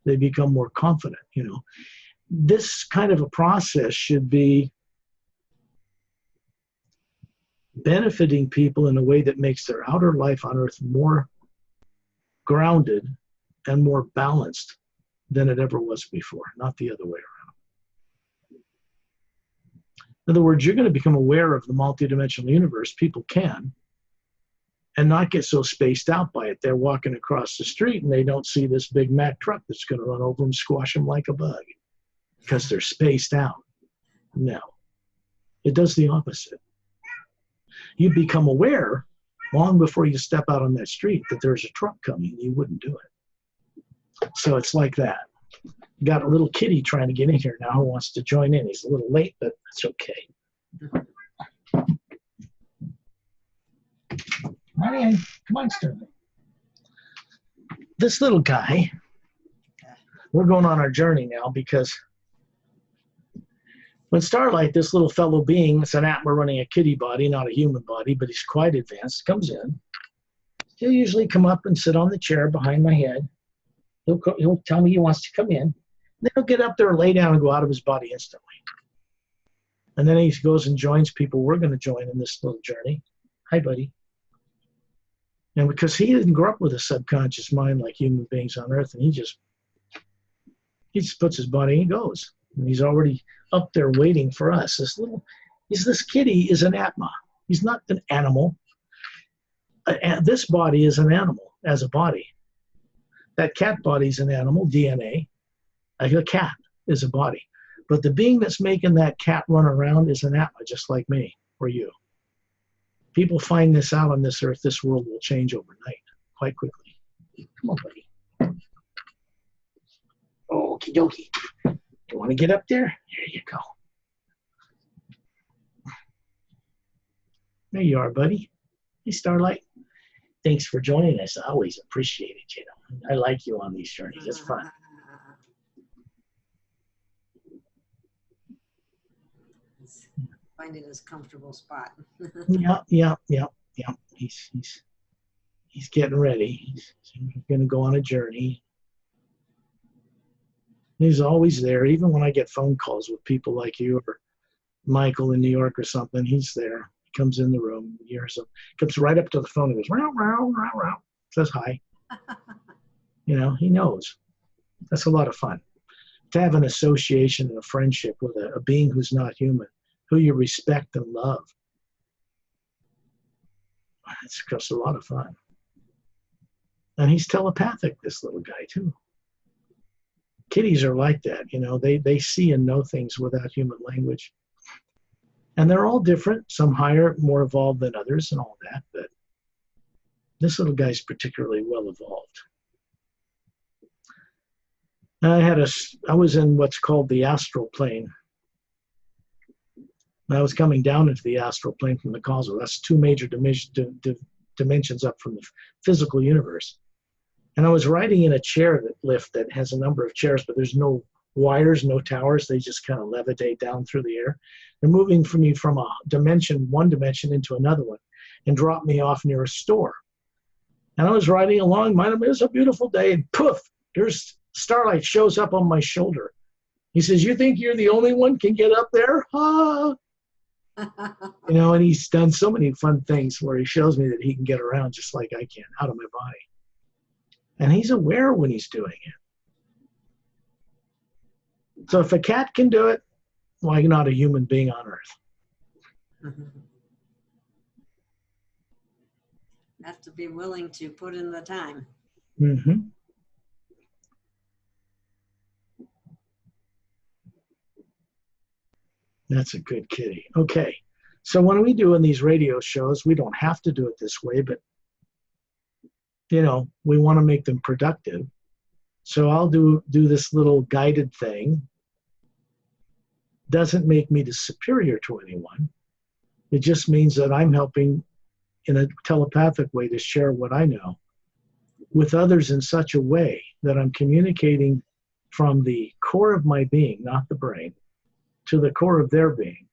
They become more confident, you know. This kind of a process should be benefiting people in a way that makes their outer life on Earth more grounded and more balanced than it ever was before, not the other way around. In other words, you're going to become aware of the multidimensional universe. People can, and not get so spaced out by it. They're walking across the street and they don't see this big Mack truck that's going to run over them, squash them like a bug, because they're spaced out. No, it does the opposite. You become aware long before you step out on that street that there's a truck coming. You wouldn't do it. So it's like that. Got a little kitty trying to get in here now who wants to join in. He's a little late, but it's okay. Honey, come on, Sterling. This little guy, we're going on our journey now because when Starlight, this little fellow being, it's an Atma running a kitty body, not a human body, but he's quite advanced, comes in. He'll usually come up and sit on the chair behind my head. He'll tell me he wants to come in. Then he'll get up there and lay down and go out of his body instantly. And then he goes and joins people we're going to join in this little journey. Hi, buddy. And because he didn't grow up with a subconscious mind like human beings on Earth, and he just puts his body and goes. And he's already up there waiting for us. This kitty is an Atma. He's not an animal. This body is an animal as a body. That cat body is an animal, DNA. A cat is a body. But the being that's making that cat run around is an Atma, just like me or you. People find this out on this Earth, this world will change overnight, quite quickly. Come on, buddy. Okie dokie. You want to get up there? Here you go. There you are, buddy. Hey, Starlight. Thanks for joining us. I always appreciate it, you know. I like you on these journeys. It's fun. Find it as comfortable spot. Yeah. He's getting ready. He's going to go on a journey. He's always there, even when I get phone calls with people like you or Michael in New York or something. He's there. He comes in the room, hears him, comes right up to the phone and goes, row, row, row, row, says hi. You know, he knows. That's a lot of fun. To have an association and a friendship with a being who's not human, who you respect and love. It's just a lot of fun. And he's telepathic, this little guy, too. Kitties are like that, you know. They see and know things without human language. And they're all different, some higher, more evolved than others and all that, but this little guy's particularly well evolved. I was in what's called the astral plane. And I was coming down into the astral plane from the causal. That's two major dimensions up from the physical universe. And I was riding in a chair lift that has a number of chairs, but there's no wires, no towers. They just kind of levitate down through the air. They're moving for me from one dimension into another one, and drop me off near a store. And I was riding along. It was a beautiful day, and poof, there's starlight shows up on my shoulder. He says, "You think you're the only one can get up there?" Ah. And he's done so many fun things where he shows me that he can get around just like I can, out of my body. And he's aware when he's doing it. So if a cat can do it, why not a human being on Earth? Have to be willing to put in the time. Mm-hmm. That's a good kitty. Okay. So when we do in these radio shows, we don't have to do it this way, but we want to make them productive. So I'll do this little guided thing. Doesn't make me the superior to anyone. It just means that I'm helping in a telepathic way to share what I know with others in such a way that I'm communicating from the core of my being, not the brain, to the core of their being.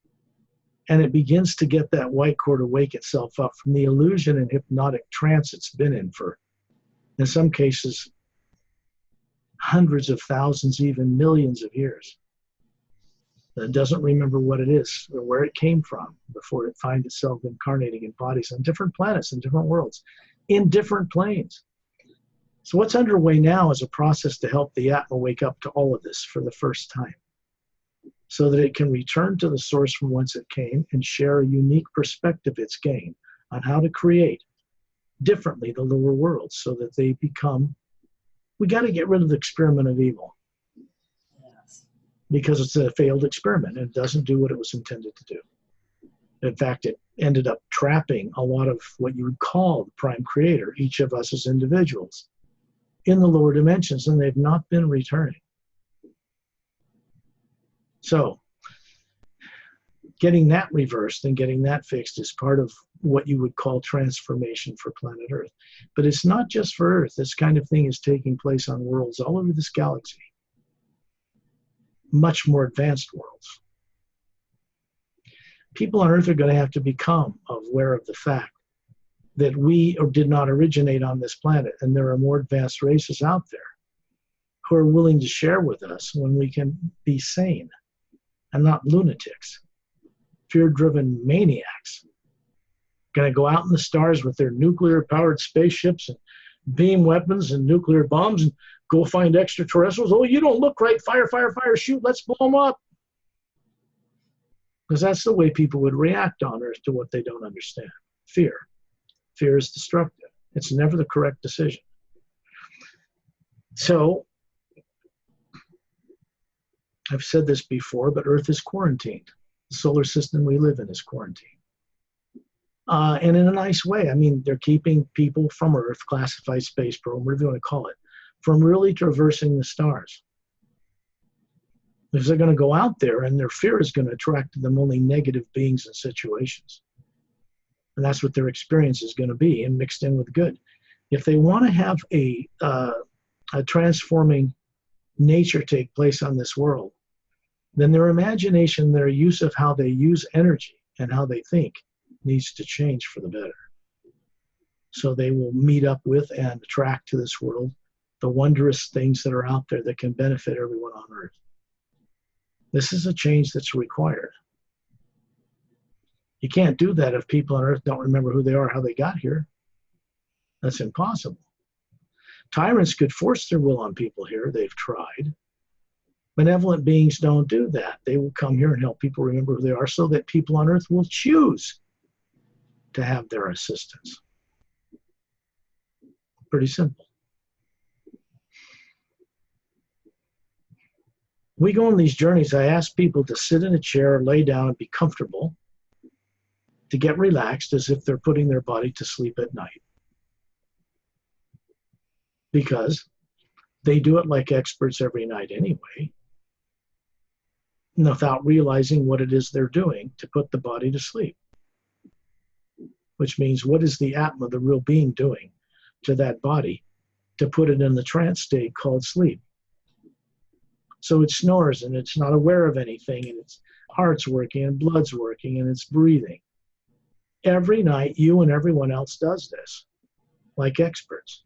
And it begins to get that white core to wake itself up from the illusion and hypnotic trance it's been in for, in some cases, hundreds of thousands, even millions of years. It doesn't remember what it is or where it came from before it finds itself incarnating in bodies on different planets, in different worlds, in different planes. So what's underway now is a process to help the Atma wake up to all of this for the first time, so that it can return to the source from whence it came and share a unique perspective it's gained on how to create differently the lower worlds, so that they become, we got to get rid of the experiment of evil. Yes. Because it's a failed experiment and it doesn't do what it was intended to do. In fact, it ended up trapping a lot of what you would call the prime creator, each of us as individuals, in the lower dimensions, and they've not been returning. So getting that reversed and getting that fixed is part of what you would call transformation for planet Earth. But it's not just for Earth. This kind of thing is taking place on worlds all over this galaxy. Much more advanced worlds. People on Earth are going to have to become aware of the fact that we did not originate on this planet, and there are more advanced races out there who are willing to share with us when we can be sane and not lunatics, fear-driven maniacs, going to go out in the stars with their nuclear-powered spaceships and beam weapons and nuclear bombs and go find extraterrestrials. Oh, you don't look right. Fire, fire, fire, shoot. Let's blow them up. Because that's the way people would react on Earth to what they don't understand. Fear. Fear is destructive. It's never the correct decision. So, I've said this before, but Earth is quarantined. The solar system we live in is quarantined. And in a nice way. I mean, they're keeping people from Earth, classified space program, whatever you want to call it, from really traversing the stars. Because they're going to go out there and their fear is going to attract to them only negative beings and situations. And that's what their experience is going to be, and mixed in with good. If they want to have a transforming nature take place on this world, then their imagination, their use of how they use energy and how they think needs to change for the better. So they will meet up with and attract to this world the wondrous things that are out there that can benefit everyone on Earth. This is a change that's required. You can't do that if people on Earth don't remember who they are, how they got here. That's impossible. Tyrants could force their will on people here. They've tried. Benevolent beings don't do that. They will come here and help people remember who they are so that people on Earth will choose to have their assistance. Pretty simple. We go on these journeys. I ask people to sit in a chair, lay down, and be comfortable. to get relaxed as if they're putting their body to sleep at night. Because they do it like experts every night anyway, without realizing what it is they're doing to put the body to sleep. Which means, what is the Atma, the real being, doing to that body to put it in the trance state called sleep? So it snores and it's not aware of anything, and its heart's working and blood's working and it's breathing. Every night, you and everyone else does this, like experts.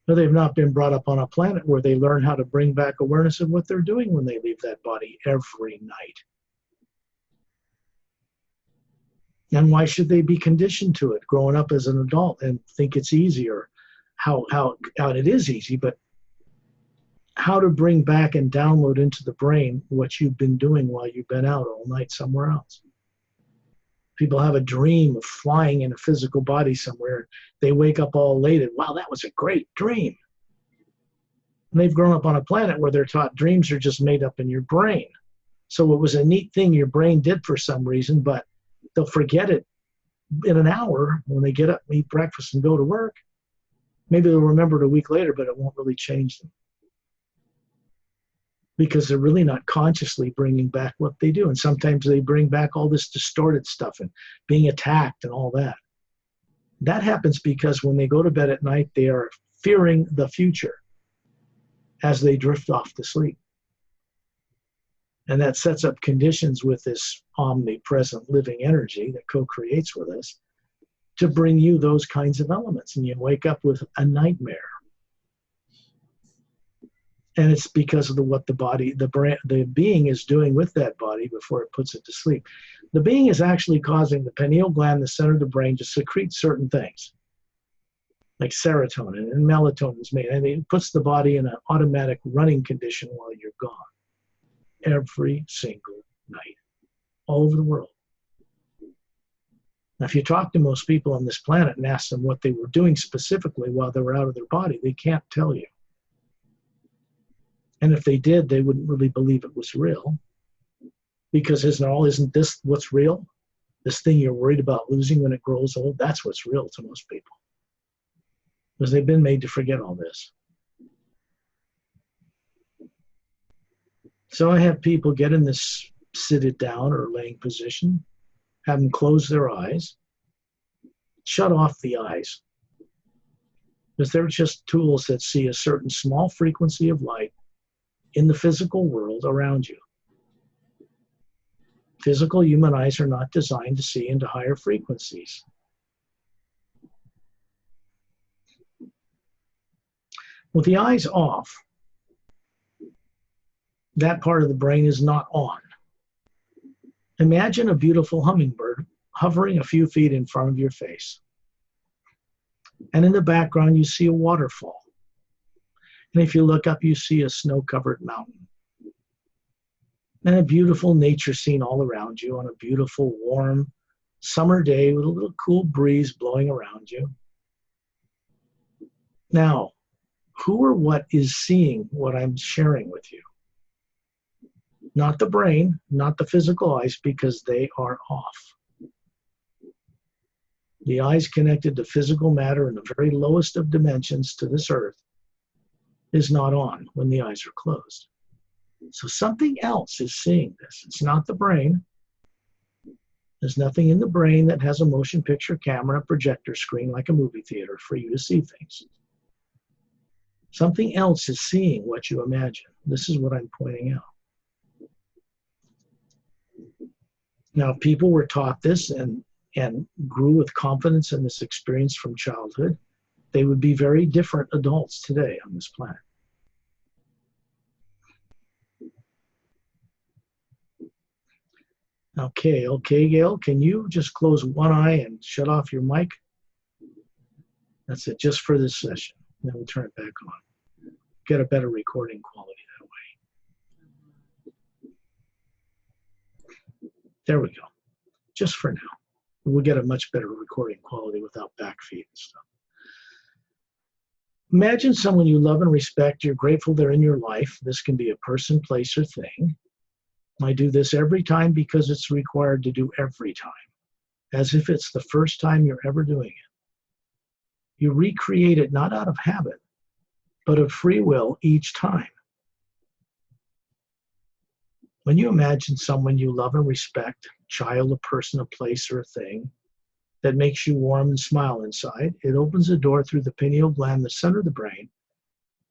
But they've not been brought up on a planet where they learn how to bring back awareness of what they're doing when they leave that body every night. And why should they be conditioned to it growing up as an adult and think it's easier? How it is easy, but how to bring back and download into the brain what you've been doing while you've been out all night somewhere else. People have a dream of flying in a physical body somewhere. They wake up all elated. Wow, that was a great dream. And they've grown up on a planet where they're taught dreams are just made up in your brain. So it was a neat thing your brain did for some reason, but they'll forget it in an hour when they get up and eat breakfast and go to work. Maybe they'll remember it a week later, but it won't really change them. Because they're really not consciously bringing back what they do. And sometimes they bring back all this distorted stuff and being attacked and all that. That happens because when they go to bed at night, they are fearing the future as they drift off to sleep. And that sets up conditions with this omnipresent living energy that co-creates with us to bring you those kinds of elements. And you wake up with a nightmare. And it's because of what the being is doing with that body before it puts it to sleep. The being is actually causing the pineal gland, the center of the brain, to secrete certain things, like serotonin and melatonin is made. And it puts the body in an automatic running condition while you're gone. Every single night, all over the world. Now, if you talk to most people on this planet and ask them what they were doing specifically while they were out of their body, they can't tell you. And if they did, they wouldn't really believe it was real. Because isn't this what's real? This thing you're worried about losing when it grows old, that's what's real to most people. Because they've been made to forget all this. So I have people get in this seated down or laying position, have them close their eyes, shut off the eyes. Because they're just tools that see a certain small frequency of light in the physical world around you. Physical human eyes are not designed to see into higher frequencies. With the eyes off, that part of the brain is not on. Imagine a beautiful hummingbird hovering a few feet in front of your face. And in the background, you see a waterfall. And if you look up, you see a snow-covered mountain. And a beautiful nature scene all around you on a beautiful, warm summer day with a little cool breeze blowing around you. Now, who or what is seeing what I'm sharing with you? Not the brain, not the physical eyes, because they are off. The eyes connected to physical matter in the very lowest of dimensions to this earth is not on when the eyes are closed. So something else is seeing this. It's not the brain. There's nothing in the brain that has a motion picture camera, projector screen like a movie theater for you to see things. Something else is seeing what you imagine. This is what I'm pointing out. Now, if people were taught this and grew with confidence in this experience from childhood, they would be very different adults today on this planet. Okay, Gail, can you just close one eye and shut off your mic? That's it, just for this session. Then we'll turn it back on. Get a better recording quality that way. There we go. Just for now. We'll get a much better recording quality without backfeed and stuff. Imagine someone you love and respect. You're grateful they're in your life. This can be a person, place, or thing. I do this every time because it's required to do every time, as if it's the first time you're ever doing it. You recreate it not out of habit, but of free will each time. When you imagine someone you love and respect, a child, a person, a place, or a thing, that makes you warm and smile inside, it opens a door through the pineal gland, the center of the brain,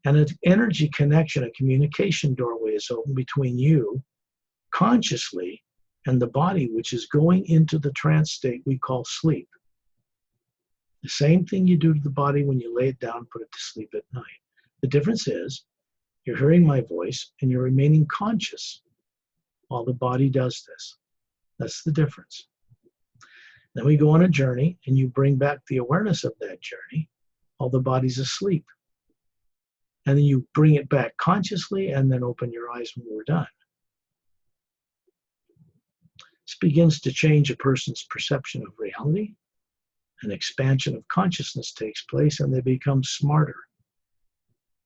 and an energy connection, a communication doorway is open between you, consciously, and the body, which is going into the trance state we call sleep. The same thing you do to the body when you lay it down and put it to sleep at night. The difference is you're hearing my voice and you're remaining conscious while the body does this. That's the difference. Then we go on a journey and you bring back the awareness of that journey while the body's asleep. And then you bring it back consciously and then open your eyes when we're done. This begins to change a person's perception of reality. An expansion of consciousness takes place and they become smarter.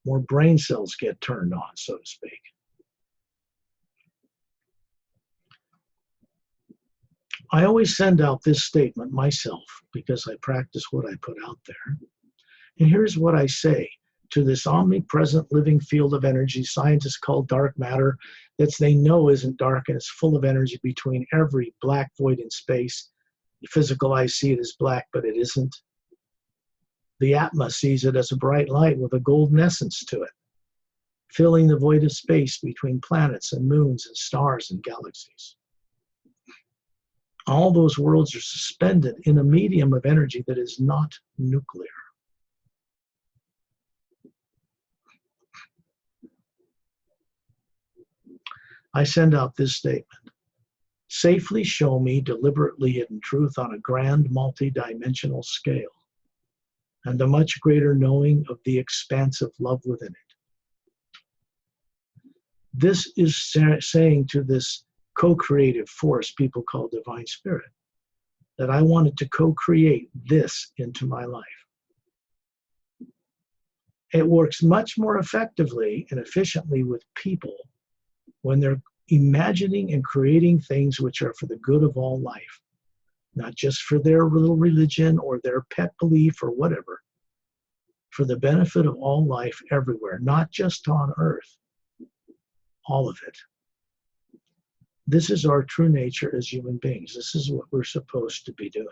More brain cells get turned on, so to speak. I always send out this statement myself because I practice what I put out there. And here's what I say to this omnipresent living field of energy scientists call dark matter that they know isn't dark and it's full of energy between every black void in space. The physical eye sees it as black, but it isn't. The Atma sees it as a bright light with a golden essence to it, filling the void of space between planets and moons and stars and galaxies. All those worlds are suspended in a medium of energy that is not nuclear. I send out this statement. Safely show me deliberately hidden truth on a grand multi-dimensional scale and a much greater knowing of the expansive love within it. This is saying to this co-creative force people call divine spirit that I wanted to co-create this into my life. It works much more effectively and efficiently with people when they're imagining and creating things which are for the good of all life, not just for their little religion or their pet belief or whatever, for the benefit of all life everywhere, not just on Earth, all of it. This is our true nature as human beings. This is what we're supposed to be doing.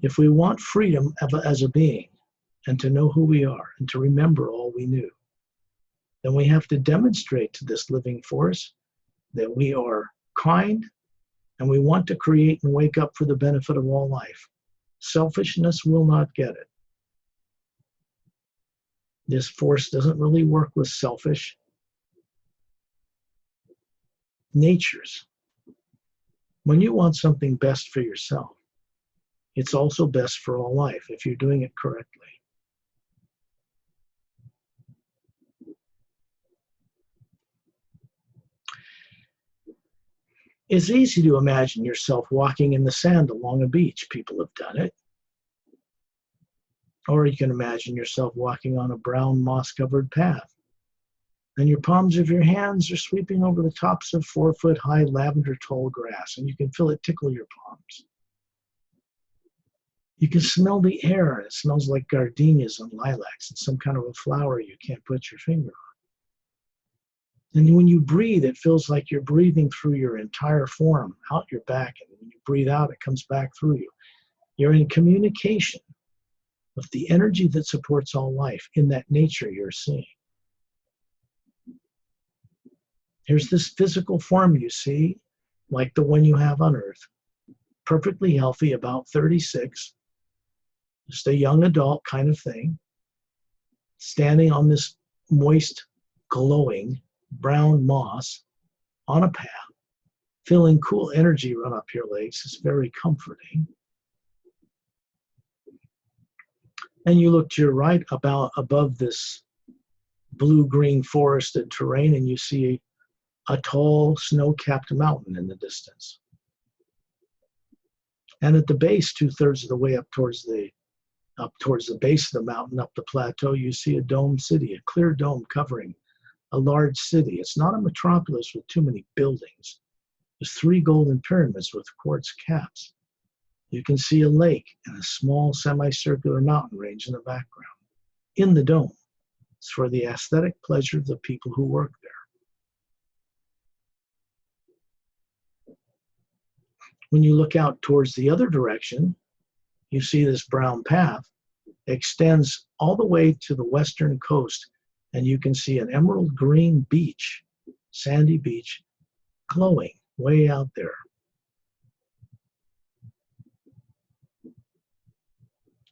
If we want freedom as a being, and to know who we are, and to remember all we knew, then we have to demonstrate to this living force that we are kind, and we want to create and wake up for the benefit of all life. Selfishness will not get it. This force doesn't really work with selfish natures. When you want something best for yourself, it's also best for all life if you're doing it correctly. It's easy to imagine yourself walking in the sand along a beach. People have done it. Or you can imagine yourself walking on a brown moss-covered path. And your palms of your hands are sweeping over the tops of 4-foot-high lavender-tall grass, and you can feel it tickle your palms. You can smell the air, and it smells like gardenias and lilacs. It's some kind of a flower you can't put your finger on. And when you breathe, it feels like you're breathing through your entire form, out your back. And when you breathe out, it comes back through you. You're in communication with the energy that supports all life in that nature you're seeing. Here's this physical form you see, like the one you have on Earth, perfectly healthy, about 36, just a young adult kind of thing, standing on this moist, glowing brown moss on a path, feeling cool energy run up your legs. It's very comforting. And you look to your right above this blue-green forested terrain, and you see a tall snow-capped mountain in the distance. And at the base, 2/3 of the way up towards the Up towards the base of the mountain, up the plateau, you see a domed city, a clear dome covering a large city. It's not a metropolis with too many buildings. There's 3 golden pyramids with quartz caps. You can see a lake and a small semicircular mountain range in the background. In the dome, it's for the aesthetic pleasure of the people who work there. When you look out towards the other direction, you see this brown path extends all the way to the western coast, and you can see an emerald green beach, sandy beach, glowing way out there.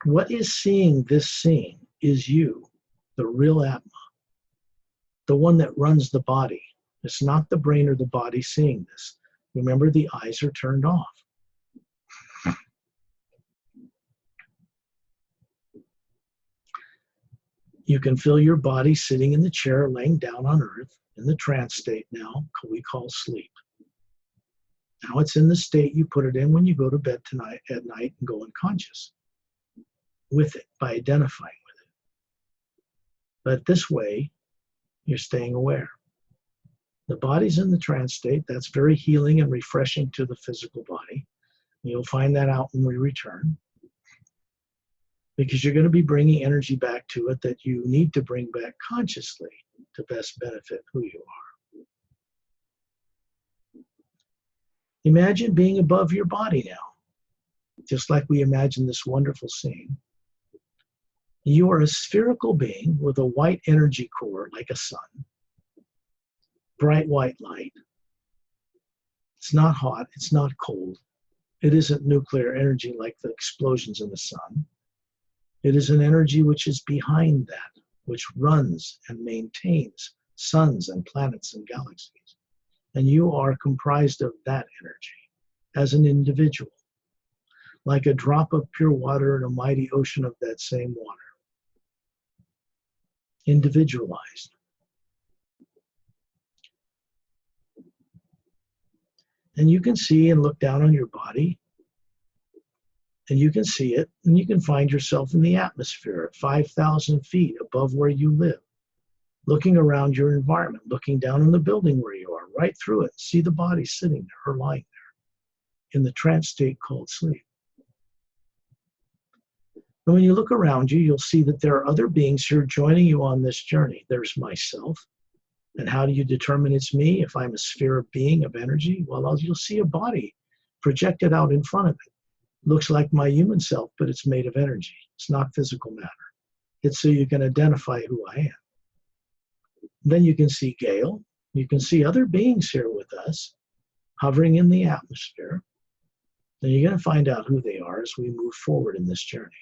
What is seeing this scene is you, the real Atma, the one that runs the body. It's not the brain or the body seeing this. Remember, the eyes are turned off. You can feel your body sitting in the chair, laying down on earth, in the trance state now, we call sleep. Now it's in the state you put it in when you go to bed tonight at night and go unconscious with it by identifying with it. But this way, you're staying aware. The body's in the trance state. That's very healing and refreshing to the physical body. You'll find that out when we return, because you're going to be bringing energy back to it that you need to bring back consciously to best benefit who you are. Imagine being above your body now, just like we imagine this wonderful scene. You are a spherical being with a white energy core like a sun, bright white light. It's not hot, it's not cold. It isn't nuclear energy like the explosions in the sun. It is an energy which is behind that, which runs and maintains suns and planets and galaxies. And you are comprised of that energy as an individual, like a drop of pure water in a mighty ocean of that same water. Individualized. And you can see and look down on your body, and you can see it, and you can find yourself in the atmosphere at 5,000 feet above where you live, looking around your environment, looking down on the building where you are, right through it, see the body sitting there or lying there in the trance state called sleep. And when you look around you, you'll see that there are other beings here joining you on this journey. There's myself. And how do you determine it's me if I'm a sphere of being, of energy? Well, you'll see a body projected out in front of it. Looks like my human self, but it's made of energy. It's not physical matter. It's so you can identify who I am. Then you can see Gail. You can see other beings here with us, hovering in the atmosphere. And you're going to find out who they are as we move forward in this journey.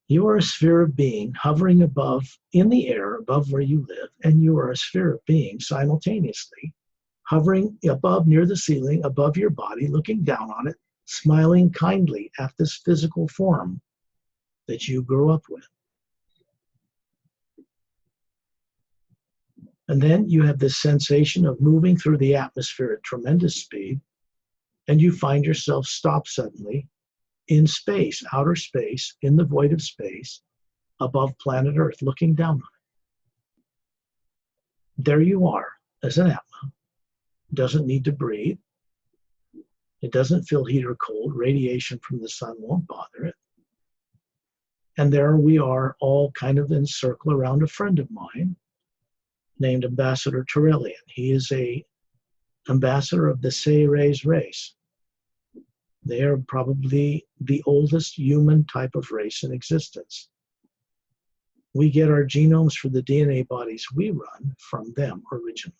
You are a sphere of being hovering above, in the air, above where you live, and you are a sphere of being simultaneously hovering above, near the ceiling, above your body, looking down on it, smiling kindly at this physical form that you grew up with. And then you have this sensation of moving through the atmosphere at tremendous speed, and you find yourself stop suddenly in space, outer space, in the void of space, above planet Earth, looking down on it. There you are, as an Atma. Doesn't need to breathe. It doesn't feel heat or cold. Radiation from the sun won't bother it. And there we are, all kind of in a circle around a friend of mine named Ambassador Turelian. He is a ambassador of the Seres race. They are probably the oldest human type of race in existence. We get our genomes for the DNA bodies we run from them originally.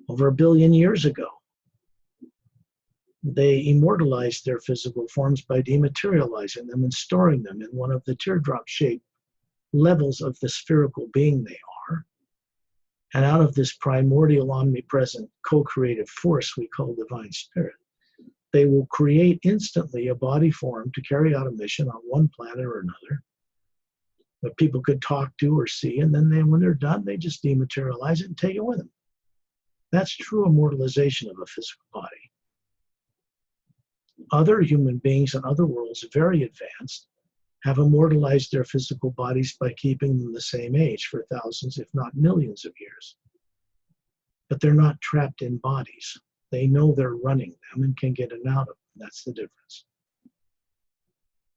Over 1 billion years ago, they immortalized their physical forms by dematerializing them and storing them in one of the teardrop-shaped levels of the spherical being they are. And out of this primordial, omnipresent, co-creative force we call Divine Spirit, they will create instantly a body form to carry out a mission on one planet or another that people could talk to or see, and then when they're done, they just dematerialize it and take it with them. That's true immortalization of a physical body. Other human beings on other worlds, very advanced, have immortalized their physical bodies by keeping them the same age for thousands, if not millions of years. But they're not trapped in bodies. They know they're running them and can get in and out of them. That's the difference.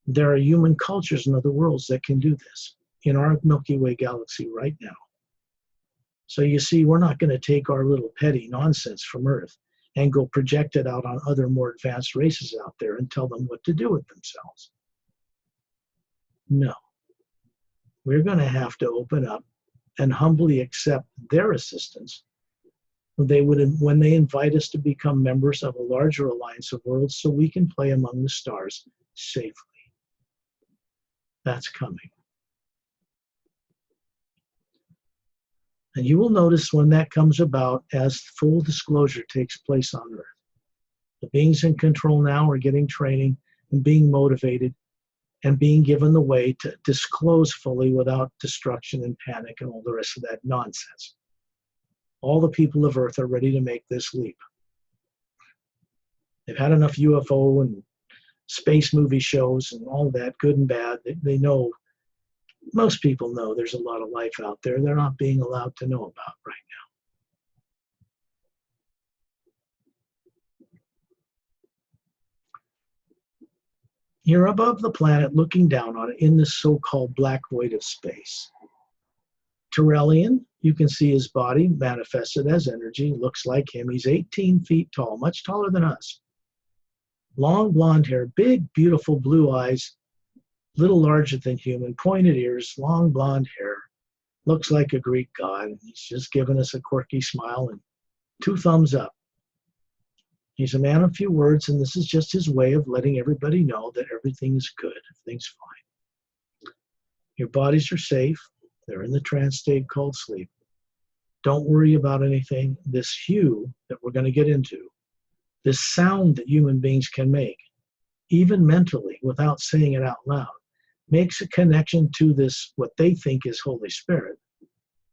There are human cultures in other worlds that can do this in our Milky Way galaxy right now. So you see, we're not going to take our little petty nonsense from Earth and go project it out on other more advanced races out there and tell them what to do with themselves. No. We're going to have to open up and humbly accept their assistance when they invite us to become members of a larger alliance of worlds so we can play among the stars safely. That's coming. And you will notice when that comes about as full disclosure takes place on Earth. The beings in control now are getting training and being motivated and being given the way to disclose fully without destruction and panic and all the rest of that nonsense. All the people of Earth are ready to make this leap. They've had enough UFO and space movie shows and all that, good and bad. They know, most people know there's a lot of life out there they're not being allowed to know about right now. You're above the planet looking down on it in this so-called black void of space. Tyrellian, you can see his body manifested as energy, looks like him. He's 18 feet tall, much taller than us. Long blonde hair, big, beautiful blue eyes, little larger than human, pointed ears, long blonde hair. Looks like a Greek god. He's just giving us a quirky smile and 2 thumbs up. He's a man of few words, and this is just his way of letting everybody know that everything's good, everything's fine. Your bodies are safe. They're in the trance state called sleep. Don't worry about anything. This hue that we're going to get into, this sound that human beings can make, even mentally, without saying it out loud, makes a connection to this, what they think is Holy Spirit,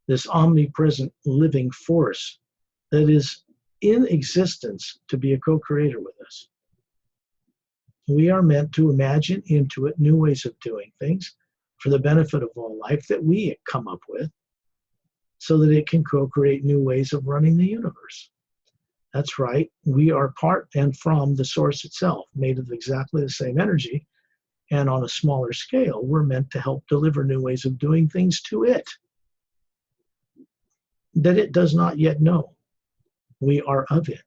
this omnipresent living force that is in existence to be a co-creator with us. We are meant to imagine, intuit new ways of doing things for the benefit of all life that we come up with so that it can co-create new ways of running the universe. That's right. We are part and from the source itself, made of exactly the same energy. And on a smaller scale, we're meant to help deliver new ways of doing things to it that it does not yet know. We are of it.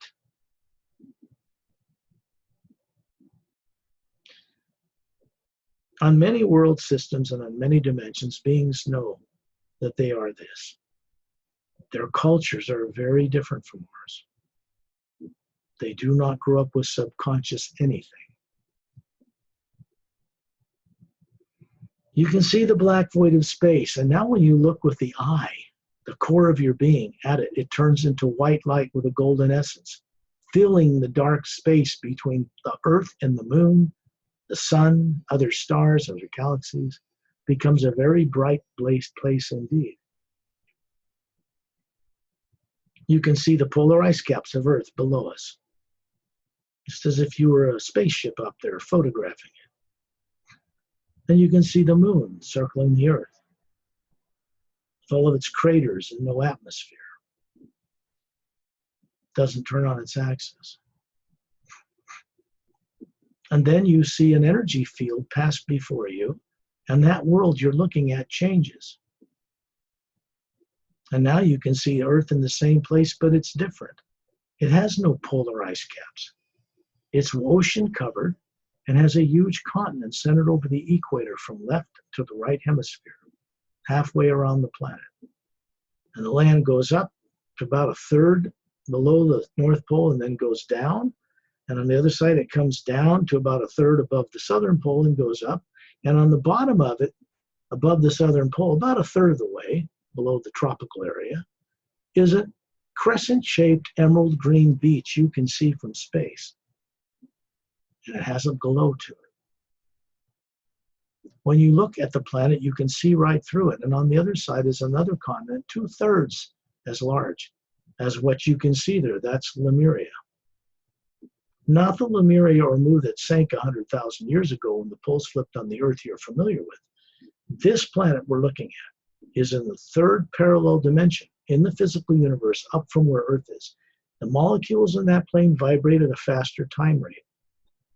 On many world systems and on many dimensions, beings know that they are this. Their cultures are very different from ours. They do not grow up with subconscious anything. You can see the black void of space, and now when you look with the eye, the core of your being at it, it turns into white light with a golden essence, filling the dark space between the Earth and the moon, the sun, other stars, other galaxies, becomes a very bright place indeed. You can see the polar ice caps of Earth below us, just as if you were a spaceship up there photographing it. Then you can see the moon circling the Earth, with all of its craters and no atmosphere. Doesn't turn on its axis. And then you see an energy field pass before you, and that world you're looking at changes. And now you can see Earth in the same place, but it's different. It has no polar ice caps. It's ocean covered and has a huge continent centered over the equator from left to the right hemisphere, halfway around the planet. And the land goes up to about a third below the North Pole and then goes down. And on the other side, it comes down to about a third above the Southern Pole and goes up. And on the bottom of it, above the Southern Pole, about a third of the way, below the tropical area, is a crescent-shaped emerald green beach you can see from space. And it has a glow to it. When you look at the planet, you can see right through it. And on the other side is another continent, 2/3 as large as what you can see there. That's Lemriel. Not the Lemriel or Mu that sank 100,000 years ago when the poles flipped on the Earth you're familiar with. This planet we're looking at is in the third parallel dimension in the physical universe up from where Earth is. The molecules in that plane vibrate at a faster time rate.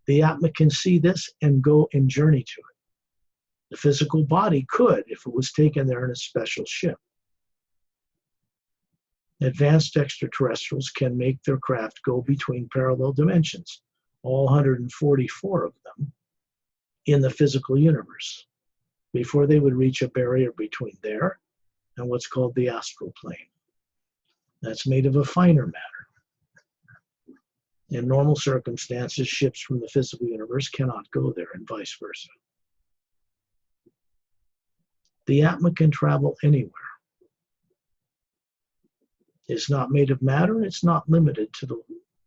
The Atma can see this and go and journey to it. The physical body could if it was taken there in a special ship. Advanced extraterrestrials can make their craft go between parallel dimensions, all 144 of them, in the physical universe, before they would reach a barrier between there and what's called the astral plane. That's made of a finer matter. In normal circumstances, ships from the physical universe cannot go there, and vice versa. The Atma can travel anywhere. It's not made of matter, it's not limited to the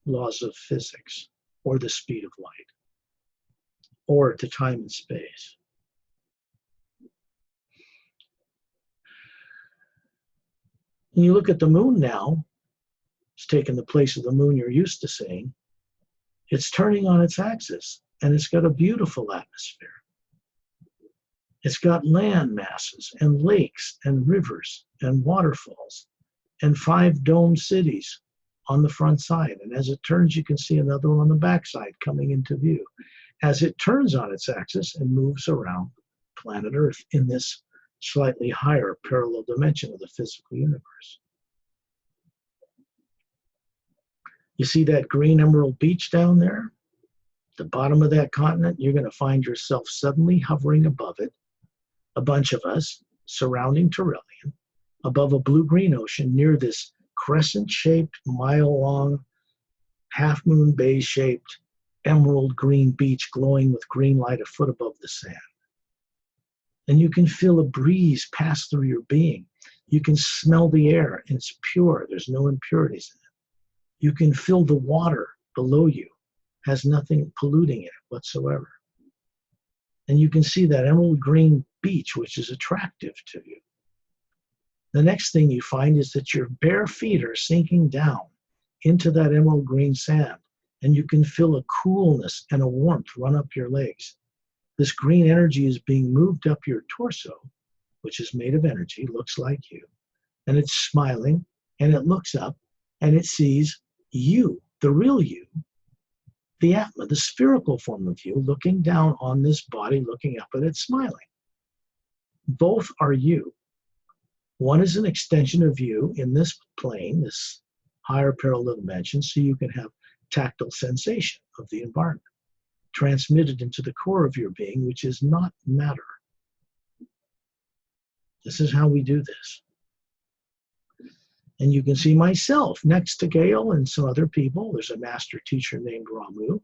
laws of physics or the speed of light or to time and space. When you look at the moon now, it's taken the place of the moon you're used to seeing. It's turning on its axis, and it's got a beautiful atmosphere. It's got land masses and lakes and rivers and waterfalls and 5 domed cities on the front side. And as it turns, you can see another one on the back side coming into view as it turns on its axis and moves around planet Earth in this slightly higher parallel dimension of the physical universe. You see that green emerald beach down there? The bottom of that continent, you're going to find yourself suddenly hovering above it, a bunch of us surrounding Turellian, above a blue-green ocean near this crescent-shaped, mile-long, half-moon bay-shaped, emerald green beach glowing with green light a foot above the sand. And you can feel a breeze pass through your being. You can smell the air, and it's pure. There's no impurities in it. You can feel the water below you, has nothing polluting it whatsoever. And you can see that emerald green beach, which is attractive to you. The next thing you find is that your bare feet are sinking down into that emerald green sand, and you can feel a coolness and a warmth run up your legs. This green energy is being moved up your torso, which is made of energy, looks like you, and it's smiling, and it looks up, and it sees you, the real you, the Atma, the spherical form of you, looking down on this body, looking up at it, smiling. Both are you. One is an extension of you in this plane, this higher parallel dimension, so you can have tactile sensation of the environment, transmitted into the core of your being, which is not matter. This is how we do this. And you can see myself next to Gail and some other people. There's a master teacher named Ramu.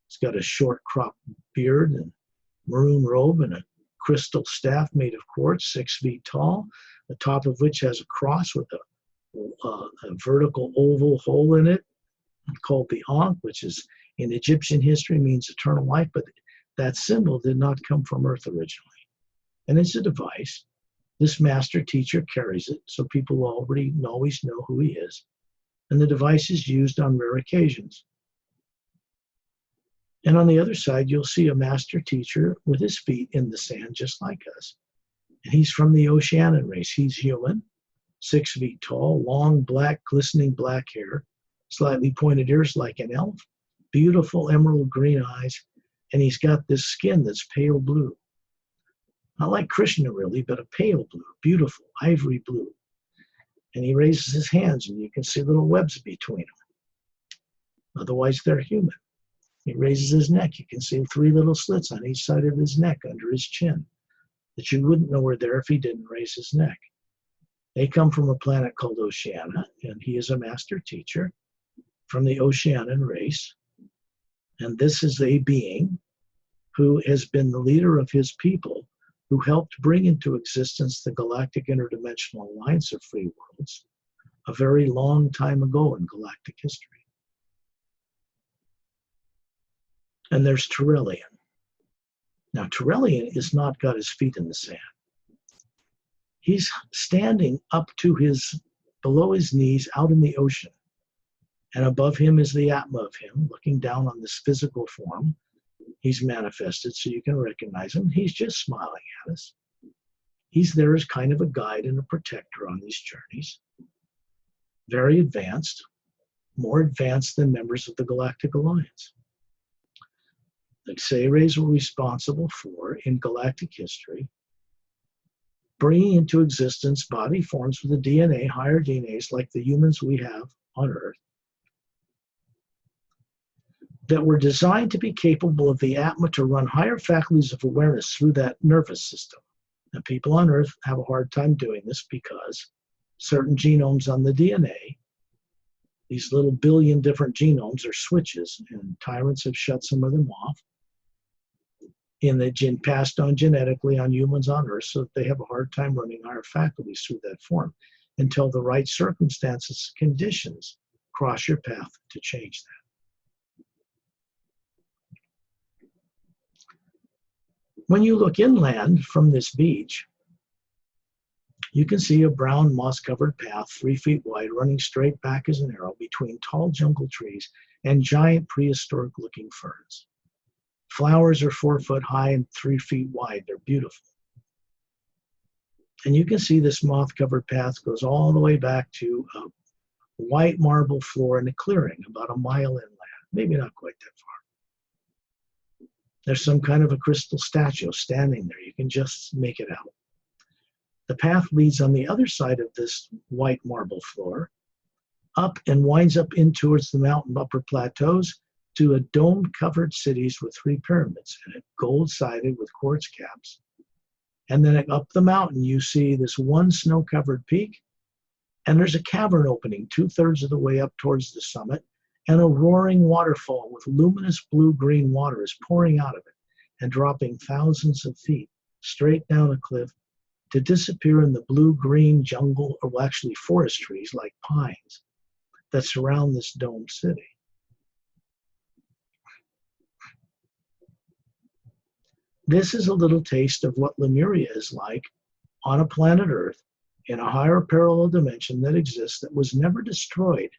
He's got a short cropped beard and maroon robe and a crystal staff made of quartz, 6 feet tall, the top of which has a cross with a vertical oval hole in it called the Ankh, which is in Egyptian history means eternal life, but that symbol did not come from Earth originally. And it's a device. This master teacher carries it, so people already always know who he is. And the device is used on rare occasions. And on the other side, you'll see a master teacher with his feet in the sand, just like us. And he's from the Oceanian race. He's human, 6 feet tall, long, black, glistening black hair, slightly pointed ears like an elf, beautiful emerald green eyes, and he's got this skin that's pale blue. Not like Krishna really, but a pale blue, beautiful, ivory blue. And he raises his hands and you can see little webs between them. Otherwise, they're human. He raises his neck. You can see 3 little slits on each side of his neck under his chin that you wouldn't know were there if he didn't raise his neck. They come from a planet called Oceania, and he is a master teacher from the Oceanian race. And this is a being who has been the leader of his people, who helped bring into existence the Galactic Interdimensional Alliance of Free Worlds a very long time ago in galactic history. And there's Turellian. Now, Turellian has not got his feet in the sand. He's standing up to below his knees out in the ocean. And above him is the Atma of him, looking down on this physical form. He's manifested so you can recognize him. He's just smiling at us. He's there as kind of a guide and a protector on these journeys. Very advanced, more advanced than members of the Galactic Alliance. The Xeres were responsible for, in galactic history, bringing into existence body forms with a DNA, higher DNAs like the humans we have on Earth, that were designed to be capable of the Atma to run higher faculties of awareness through that nervous system. And people on Earth have a hard time doing this because certain genomes on the DNA, these little billion different genomes are switches, and tyrants have shut some of them off. And they've passed on genetically on humans on Earth, so that they have a hard time running higher faculties through that form until the right circumstances, conditions cross your path to change that. When you look inland from this beach, you can see a brown moss-covered path 3 feet wide running straight back as an arrow between tall jungle trees and giant prehistoric-looking ferns. Flowers are 4 foot high and 3 feet wide. They're beautiful. And you can see this moss-covered path goes all the way back to a white marble floor in a clearing about a mile inland, maybe not quite that far. There's some kind of a crystal statue standing there. You can just make it out. The path leads on the other side of this white marble floor, up and winds up in towards the mountain upper plateaus to a dome-covered cities with 3 pyramids in it, gold-sided with quartz caps. And then up the mountain, you see this one snow-covered peak, and there's a cavern opening 2/3 of the way up towards the summit, and a roaring waterfall with luminous blue-green water is pouring out of it and dropping thousands of feet straight down a cliff to disappear in the blue-green jungle, or actually forest trees like pines that surround this domed city. This is a little taste of what Lemuria is like on a planet Earth in a higher parallel dimension that exists, that was never destroyed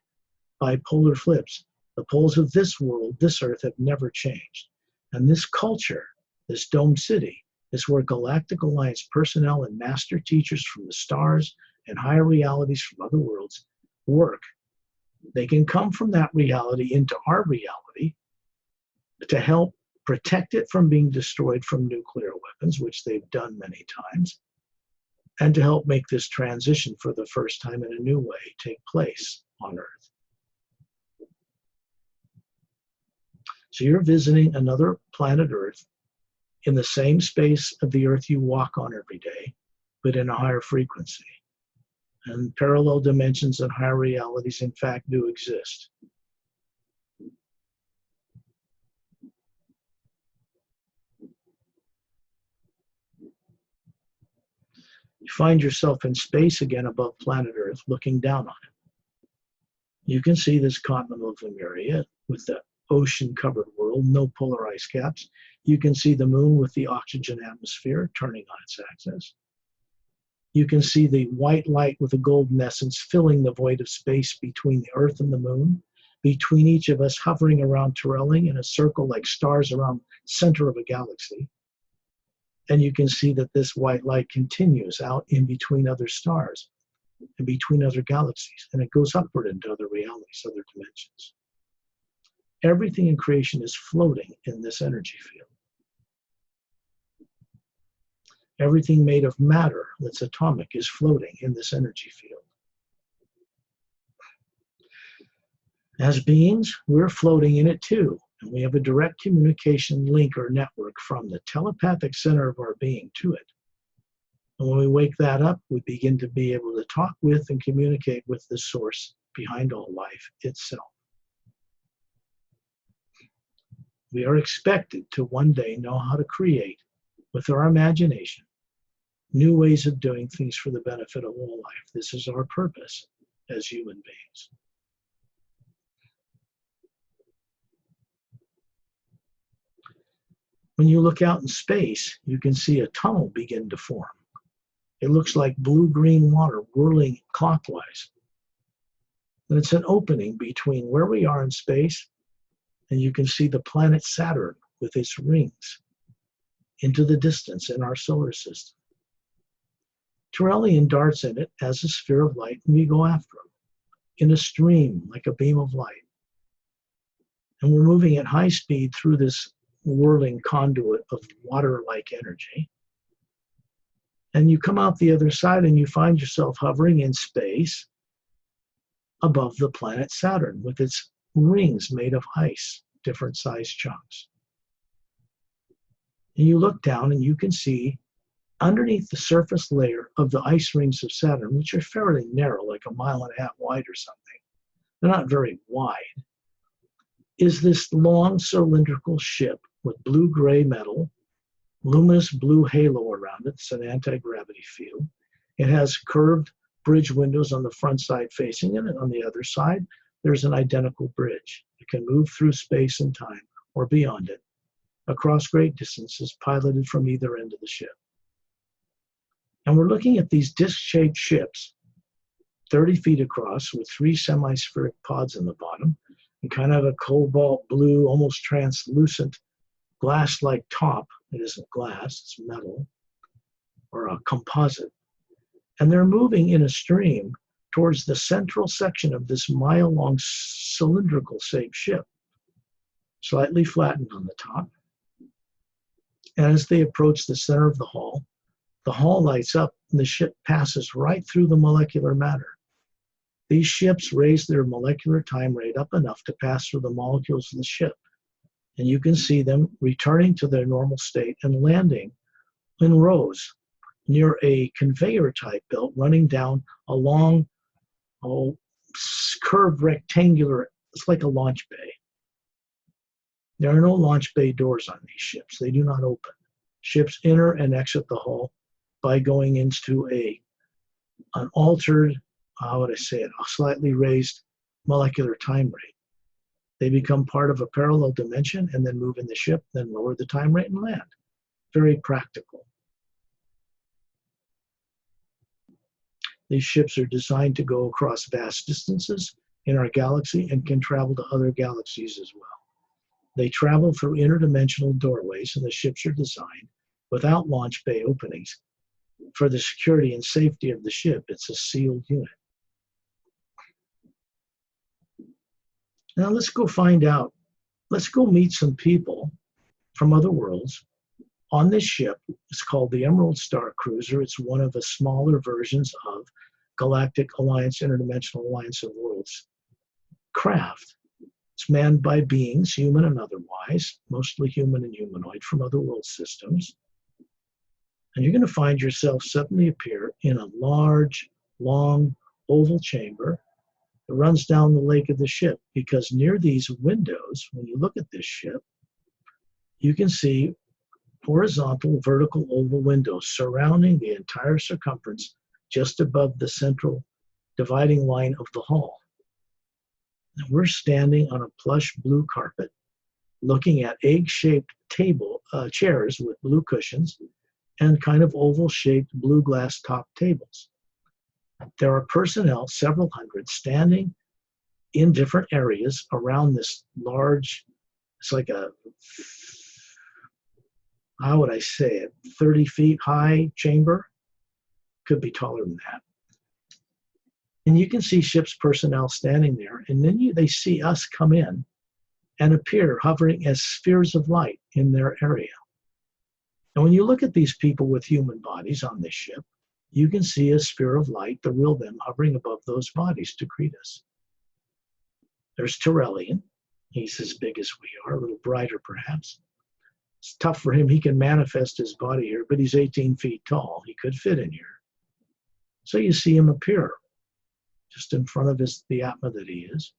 by polar flips. The poles of this world, this Earth, have never changed. And this culture, this domed city, is where Galactic Alliance personnel and master teachers from the stars and higher realities from other worlds work. They can come from that reality into our reality to help protect it from being destroyed from nuclear weapons, which they've done many times, and to help make this transition for the first time in a new way take place on Earth. So you're visiting another planet Earth in the same space of the Earth you walk on every day, but in a higher frequency. And parallel dimensions and higher realities, in fact, do exist. You find yourself in space again above planet Earth, looking down on it. You can see this continent of Lemuria with the ocean-covered world, no polar ice caps. You can see the moon with the oxygen atmosphere turning on its axis. You can see the white light with a golden essence filling the void of space between the Earth and the moon, between each of us hovering around Torelli in a circle like stars around the center of a galaxy. And you can see that this white light continues out in between other stars and between other galaxies, and it goes upward into other realities, other dimensions. Everything in creation is floating in this energy field. Everything made of matter that's atomic is floating in this energy field. As beings, we're floating in it too, and we have a direct communication link or network from the telepathic center of our being to it. And when we wake that up, we begin to be able to talk with and communicate with the source behind all life itself. We are expected to one day know how to create, with our imagination, new ways of doing things for the benefit of all life. This is our purpose as human beings. When you look out in space, you can see a tunnel begin to form. It looks like blue-green water whirling clockwise. And it's an opening between where we are in space, and you can see the planet Saturn with its rings into the distance in our solar system. Turelian darts in it as a sphere of light, and we go after him in a stream like a beam of light. And we're moving at high speed through this whirling conduit of water-like energy. And you come out the other side and you find yourself hovering in space above the planet Saturn with its rings made of ice, different size chunks. And you look down and you can see underneath the surface layer of the ice rings of Saturn, which are fairly narrow, like 1.5 miles wide or something, they're not very wide, is this long cylindrical ship with blue-gray metal, luminous blue halo around it. It's an anti-gravity field. It has curved bridge windows on the front side facing it, and on the other side, there's an identical bridge. It can move through space and time, or beyond it, across great distances, piloted from either end of the ship. And we're looking at these disc-shaped ships, 30 feet across, with 3 semi-spheric pods in the bottom, and kind of a cobalt blue, almost translucent, glass-like top. It isn't glass, it's metal, or a composite. And they're moving in a stream towards the central section of this mile-long cylindrical-shaped ship, slightly flattened on the top. And as they approach the center of the hall lights up and the ship passes right through the molecular matter. These ships raise their molecular time rate up enough to pass through the molecules of the ship. And you can see them returning to their normal state and landing in rows near a conveyor type belt running down a long, curved rectangular, it's like a launch bay. There are no launch bay doors on these ships. They do not open. Ships enter and exit the hull by going into an altered, how would I say it, a slightly raised molecular time rate. They become part of a parallel dimension and then move in the ship, then lower the time rate and land. Very practical. These ships are designed to go across vast distances in our galaxy and can travel to other galaxies as well. They travel through interdimensional doorways, and the ships are designed without launch bay openings. For the security and safety of the ship, it's a sealed unit. Now let's go find out. Let's go meet some people from other worlds on this ship. It's called the Emerald Star Cruiser. It's one of the smaller versions of Galactic Alliance, Interdimensional Alliance of Worlds craft. It's manned by beings, human and otherwise, mostly human and humanoid from other world systems. And you're going to find yourself suddenly appear in a large, long, oval chamber that runs down the lake of the ship, because near these windows, when you look at this ship, you can see horizontal, vertical, oval windows surrounding the entire circumference just above the central dividing line of the hull. And we're standing on a plush blue carpet, looking at egg-shaped chairs with blue cushions and kind of oval-shaped blue glass top tables. There are personnel, several hundred, standing in different areas around this large, it's like a, how would I say it, 30 feet high chamber? Could be taller than that. And you can see ship's personnel standing there, and then they see us come in and appear hovering as spheres of light in their area. And when you look at these people with human bodies on this ship, you can see a sphere of light, the real them, hovering above those bodies to greet us. There's Turelian. He's as big as we are, a little brighter perhaps. It's tough for him. He can manifest his body here, but he's 18 feet tall. He could fit in here. So you see him appear just in front of the Atma that he is.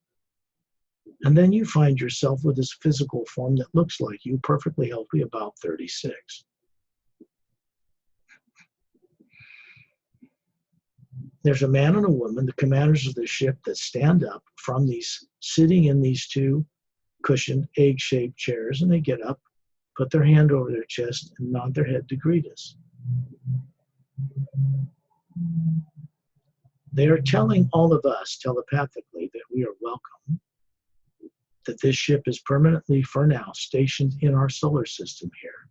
And then you find yourself with this physical form that looks like you, perfectly healthy, about 36. There's a man and a woman, the commanders of the ship, that stand up from these, sitting in these 2 cushioned, egg-shaped chairs, and they get up, put their hand over their chest, and nod their head to greet us. They are telling all of us telepathically that we are welcome, that this ship is permanently, for now, stationed in our solar system here.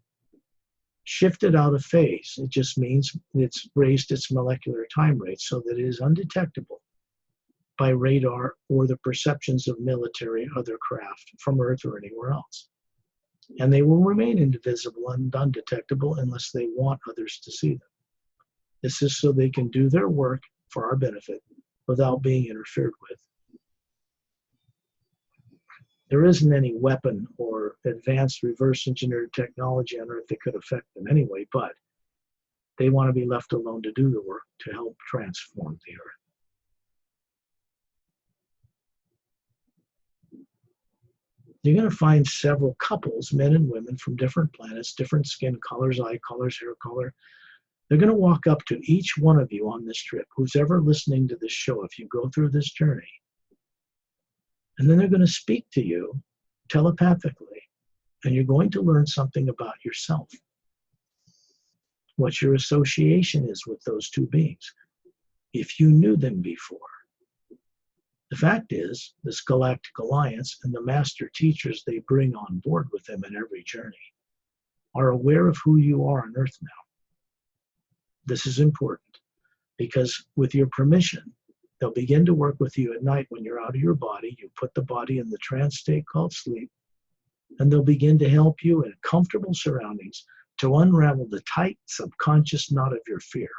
Shifted out of phase, it just means it's raised its molecular time rate so that it is undetectable by radar or the perceptions of military other craft from Earth or anywhere else. And they will remain indivisible and undetectable unless they want others to see them. This is so they can do their work for our benefit without being interfered with. There isn't any weapon or advanced reverse engineered technology on Earth that could affect them anyway, but they want to be left alone to do the work to help transform the Earth. You're going to find several couples, men and women from different planets, different skin colors, eye colors, hair color. They're going to walk up to each one of you on this trip, who's ever listening to this show, if you go through this journey. And then they're going to speak to you telepathically, and you're going to learn something about yourself, what your association is with those two beings, if you knew them before. The fact is, this Galactic Alliance and the master teachers they bring on board with them in every journey are aware of who you are on Earth now. This is important because with your permission, they'll begin to work with you at night when you're out of your body. You put the body in the trance state called sleep, and they'll begin to help you in comfortable surroundings to unravel the tight subconscious knot of your fear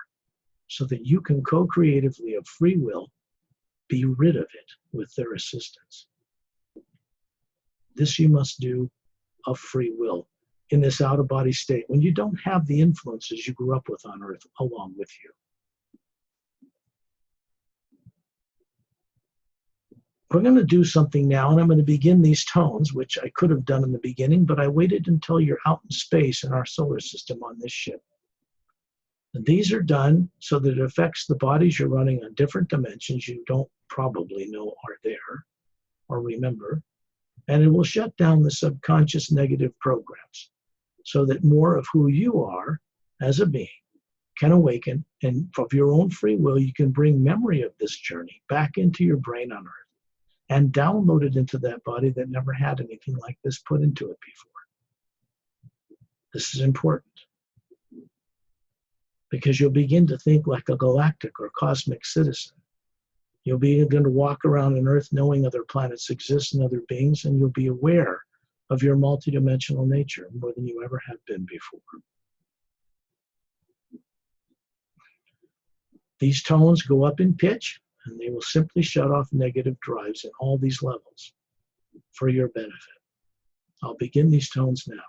so that you can co-creatively of free will be rid of it with their assistance. This you must do of free will in this out-of-body state when you don't have the influences you grew up with on Earth along with you. We're going to do something now, and I'm going to begin these tones, which I could have done in the beginning, but I waited until you're out in space in our solar system on this ship. And these are done so that it affects the bodies you're running on different dimensions you don't probably know are there or remember. And it will shut down the subconscious negative programs so that more of who you are as a being can awaken. And of your own free will, you can bring memory of this journey back into your brain on Earth and download it into that body that never had anything like this put into it before. This is important, because you'll begin to think like a galactic or cosmic citizen. You'll begin to walk around on Earth knowing other planets exist and other beings, and you'll be aware of your multidimensional nature more than you ever have been before. These tones go up in pitch, and they will simply shut off negative drives in all these levels for your benefit. I'll begin these tones now.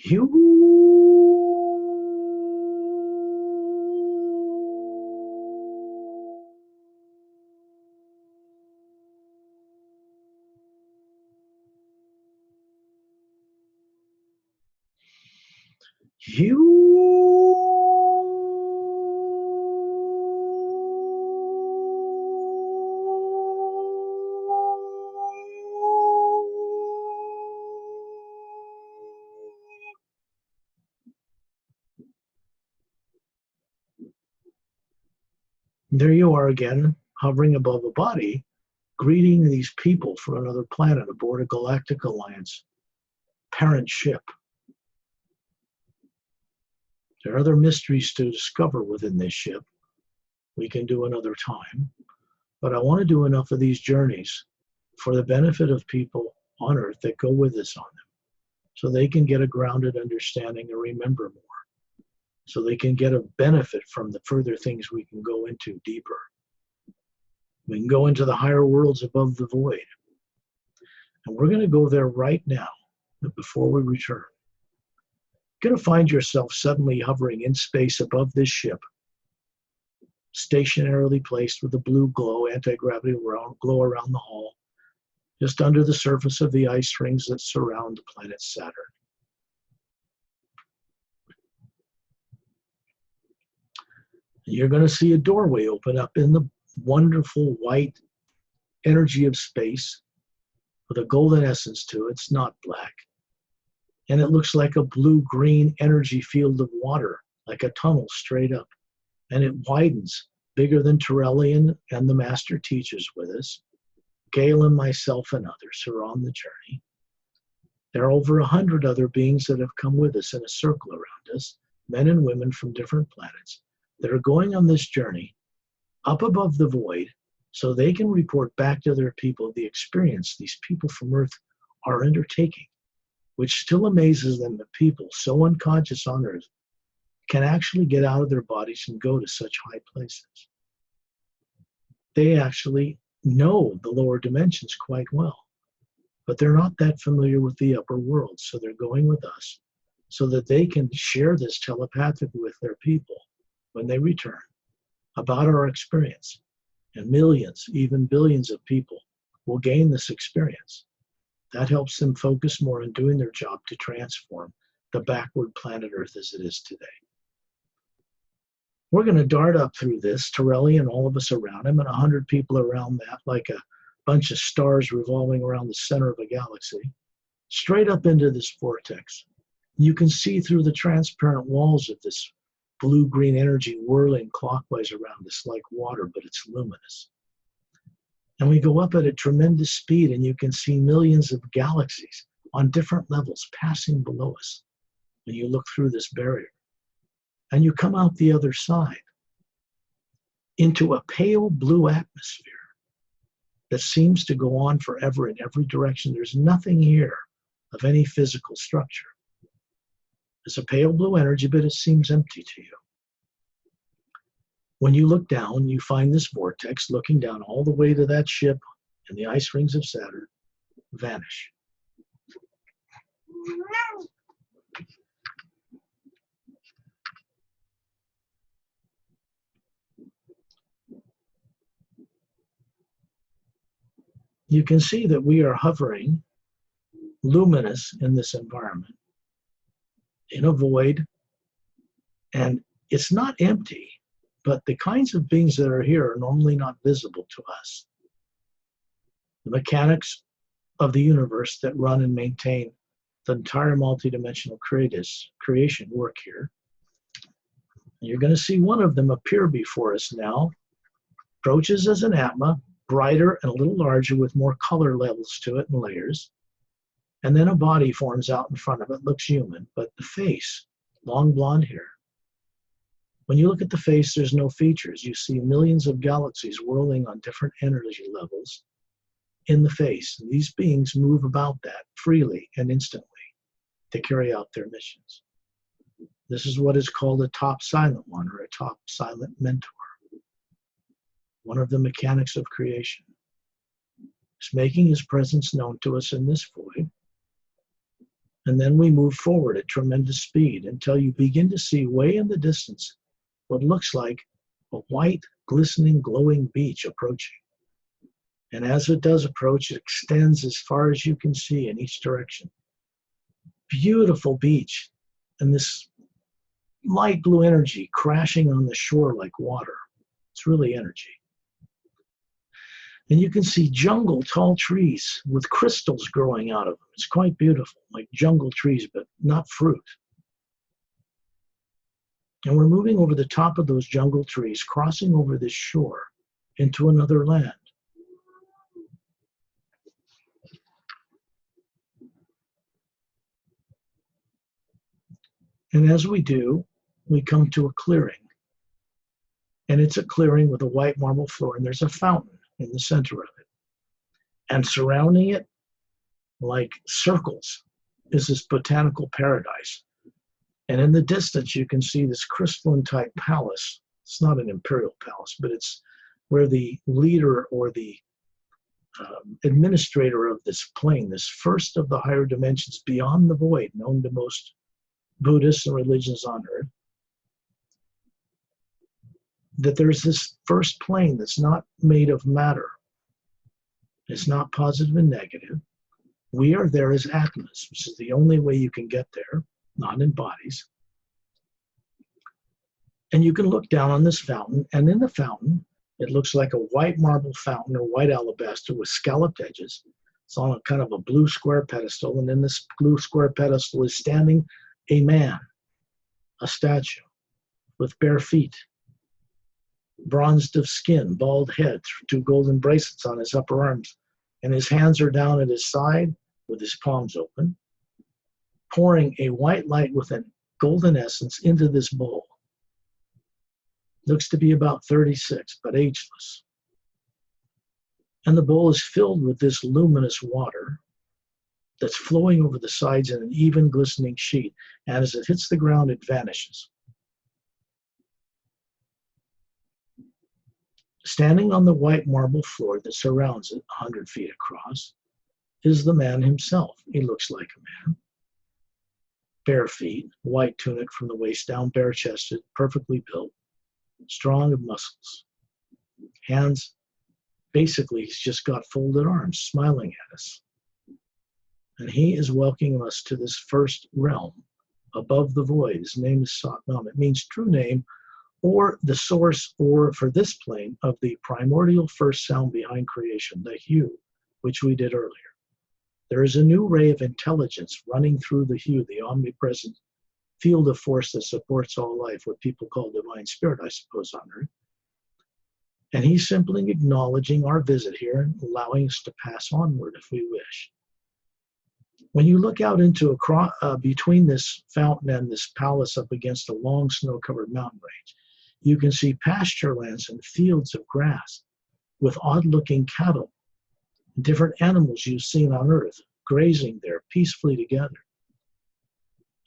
You. There you are again, hovering above a body, greeting these people from another planet aboard a Galactic Alliance parent ship. There are other mysteries to discover within this ship. We can do another time. But I want to do enough of these journeys for the benefit of people on Earth that go with us on them, so they can get a grounded understanding and remember more, so they can get a benefit from the further things we can go into deeper. We can go into the higher worlds above the void. And we're going to go there right now, before we return. You're going to find yourself suddenly hovering in space above this ship, stationarily placed with a blue glow, anti-gravity glow around the hull, just under the surface of the ice rings that surround the planet Saturn. And you're going to see a doorway open up in the wonderful white energy of space with a golden essence to it. It's not black. And it looks like a blue-green energy field of water, like a tunnel straight up. And it widens, bigger than Torellian and the Master teaches with us, Gail and myself and others who are on the journey. There are over 100 other beings that have come with us in a circle around us, men and women from different planets, that are going on this journey up above the void so they can report back to their people the experience these people from Earth are undertaking, which still amazes them that people so unconscious on Earth can actually get out of their bodies and go to such high places. They actually know the lower dimensions quite well, but they're not that familiar with the upper world, so they're going with us so that they can share this telepathically with their people when they return about our experience. And millions, even billions of people will gain this experience. That helps them focus more on doing their job to transform the backward planet Earth as it is today. We're going to dart up through this, Torelli and all of us around him, and 100 people around that, like a bunch of stars revolving around the center of a galaxy, straight up into this vortex. You can see through the transparent walls of this blue-green energy whirling clockwise around us like water, but it's luminous. And we go up at a tremendous speed, and you can see millions of galaxies on different levels passing below us when you look through this barrier. And you come out the other side into a pale blue atmosphere that seems to go on forever in every direction. There's nothing here of any physical structure. It's a pale blue energy, but it seems empty to you. When you look down, you find this vortex looking down all the way to that ship and the ice rings of Saturn vanish. You can see that we are hovering luminous in this environment, in a void, and it's not empty, but the kinds of beings that are here are normally not visible to us. The mechanics of the universe that run and maintain the entire multidimensional creation work here. You're going to see one of them appear before us now. Approaches as an Atma, brighter and a little larger with more color levels to it and layers. And then a body forms out in front of it, looks human, but the face, long blonde hair. When you look at the face, there's no features. You see millions of galaxies whirling on different energy levels in the face. And these beings move about that freely and instantly to carry out their missions. This is what is called a top silent one, or a top silent mentor. One of the mechanics of creation. He's making his presence known to us in this void. And then we move forward at tremendous speed until you begin to see way in the distance what looks like a white, glistening, glowing beach approaching. And as it does approach, it extends as far as you can see in each direction. Beautiful beach, and this light blue energy crashing on the shore like water. It's really energy. And you can see jungle tall trees with crystals growing out of them. It's quite beautiful, like jungle trees, but not fruit. And we're moving over the top of those jungle trees, crossing over this shore into another land. And as we do, we come to a clearing. And it's a clearing with a white marble floor, and there's a fountain in the center of it. And surrounding it, like circles, is this botanical paradise. And in the distance, you can see this crystalline type palace. It's not an imperial palace, but it's where the leader or the administrator of this plane, this first of the higher dimensions beyond the void, known to most Buddhists and religions on earth, that there's this first plane that's not made of matter. It's not positive and negative. We are there as Atmas, which is the only way you can get there, not in bodies. And you can look down on this fountain, and in the fountain, it looks like a white marble fountain or white alabaster with scalloped edges. It's on a kind of a blue square pedestal, and in this blue square pedestal is standing a man, a statue, with bare feet, bronzed of skin, bald head, two golden bracelets on his upper arms, and his hands are down at his side with his palms open, pouring a white light with a golden essence into this bowl. Looks to be about 36, but ageless. And the bowl is filled with this luminous water that's flowing over the sides in an even glistening sheet. And as it hits the ground, it vanishes. Standing on the white marble floor that surrounds it, 100 feet across, is the man himself. He looks like a man. Bare feet, white tunic from the waist down, bare-chested, perfectly built, strong of muscles. Hands, basically, he's just got folded arms, smiling at us. And he is welcoming us to this first realm, above the void. His name is Satnam. It means true name, or the source, or for this plane, of the primordial first sound behind creation, the hue, which we did earlier. There is a new ray of intelligence running through the hue, the omnipresent field of force that supports all life, what people call divine spirit, I suppose, on earth. And he's simply acknowledging our visit here and allowing us to pass onward if we wish. When you look out into between this fountain and this palace up against a long snow-covered mountain range, you can see pasture lands and fields of grass with odd-looking cattle, different animals you've seen on earth, grazing there peacefully together.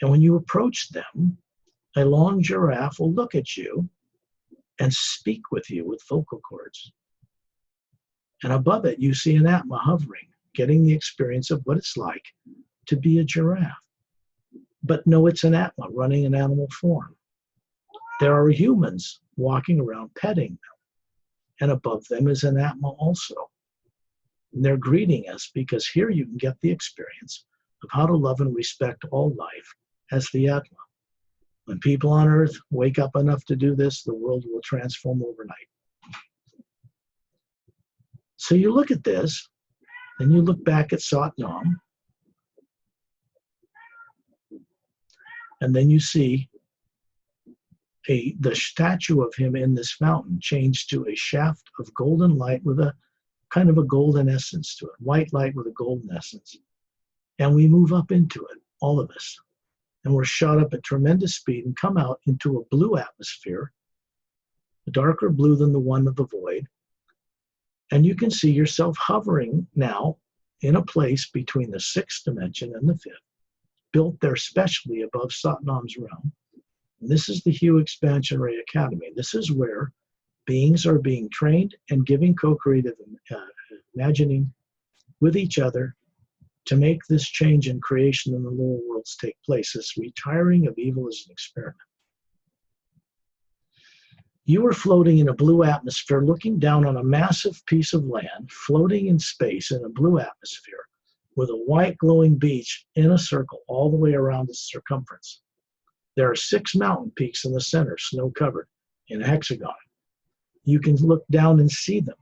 And when you approach them, a long giraffe will look at you and speak with you with vocal cords. And above it, you see an Atma hovering, getting the experience of what it's like to be a giraffe. But no, it's an Atma running in animal form. There are humans walking around petting them. And above them is an Atma also. And they're greeting us because here you can get the experience of how to love and respect all life as the Atma. When people on earth wake up enough to do this, the world will transform overnight. So you look at this, and you look back at Satnam, and then you see the statue of him in this fountain changed to a shaft of golden light with a kind of a golden essence to it, white light with a golden essence. And we move up into it, all of us. And we're shot up at tremendous speed and come out into a blue atmosphere, a darker blue than the one of the void. And you can see yourself hovering now in a place between the sixth dimension and the fifth, built there specially above Satnam's realm. And this is the Hue Expansion Ray Academy. This is where beings are being trained and giving co-creative imagining with each other to make this change in creation in the lower worlds take place. This retiring of evil is an experiment. You are floating in a blue atmosphere, looking down on a massive piece of land, floating in space in a blue atmosphere, with a white glowing beach in a circle all the way around its circumference. There are 6 mountain peaks in the center, snow-covered, in a hexagon. You can look down and see them.